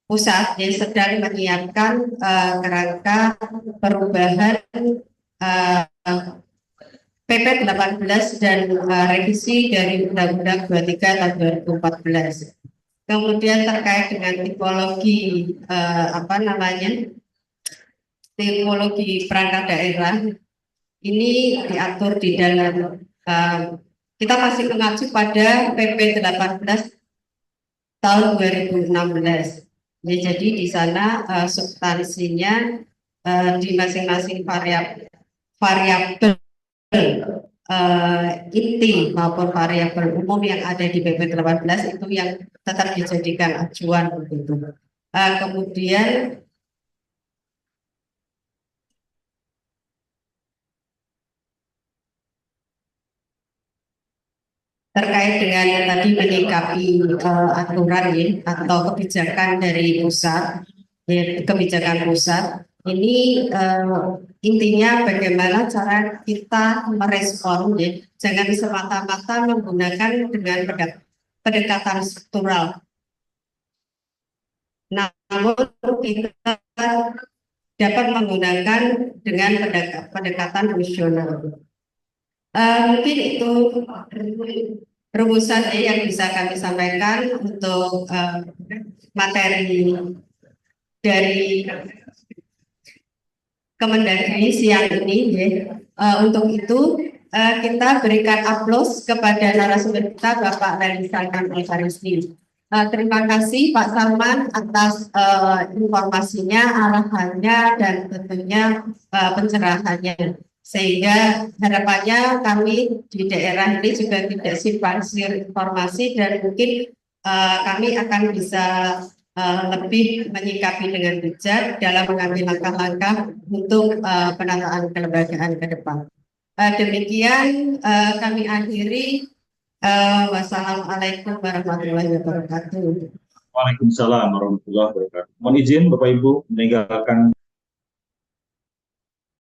pusat, ya, sedang menyiapkan kerangka perubahan PP 18 dan revisi dari Undang-Undang 23 tahun 2014. Kemudian terkait dengan tipologi tipologi perangkat daerah, ini diatur di dalam kita masih mengacu pada PP 18 tahun 2016. Ya, jadi di sana substansinya di masing-masing variabel inti maupun variabel umum yang ada di PP 18 itu yang tetap dijadikan acuan begitu. Kemudian terkait dengan yang tadi menyikapi aturan, ya, atau kebijakan dari pusat, ya, kebijakan pusat ini intinya bagaimana cara kita merespon, ya, jangan semata-mata menggunakan dengan pendekatan struktural, namun kita dapat menggunakan dengan pendekatan fungsional. Mungkin itu rumusan yang bisa kami sampaikan untuk materi dari Kemendagri siang ini, ya. Untuk itu kita berikan aplaus kepada narasumber kita, Bapak Rally Salman Al-Farisi. Terima kasih Pak Salman atas informasinya, arahannya, dan tentunya pencerahannya. Sehingga harapannya kami di daerah ini juga tidak simpang siur informasi, dan mungkin kami akan bisa lebih menyikapi dengan bijak dalam mengambil langkah-langkah untuk penataan kelembagaan ke depan. Demikian kami akhiri. Wassalamualaikum warahmatullahi wabarakatuh. Waalaikumsalam warahmatullahi wabarakatuh. Mohon izin Bapak Ibu meninggalkan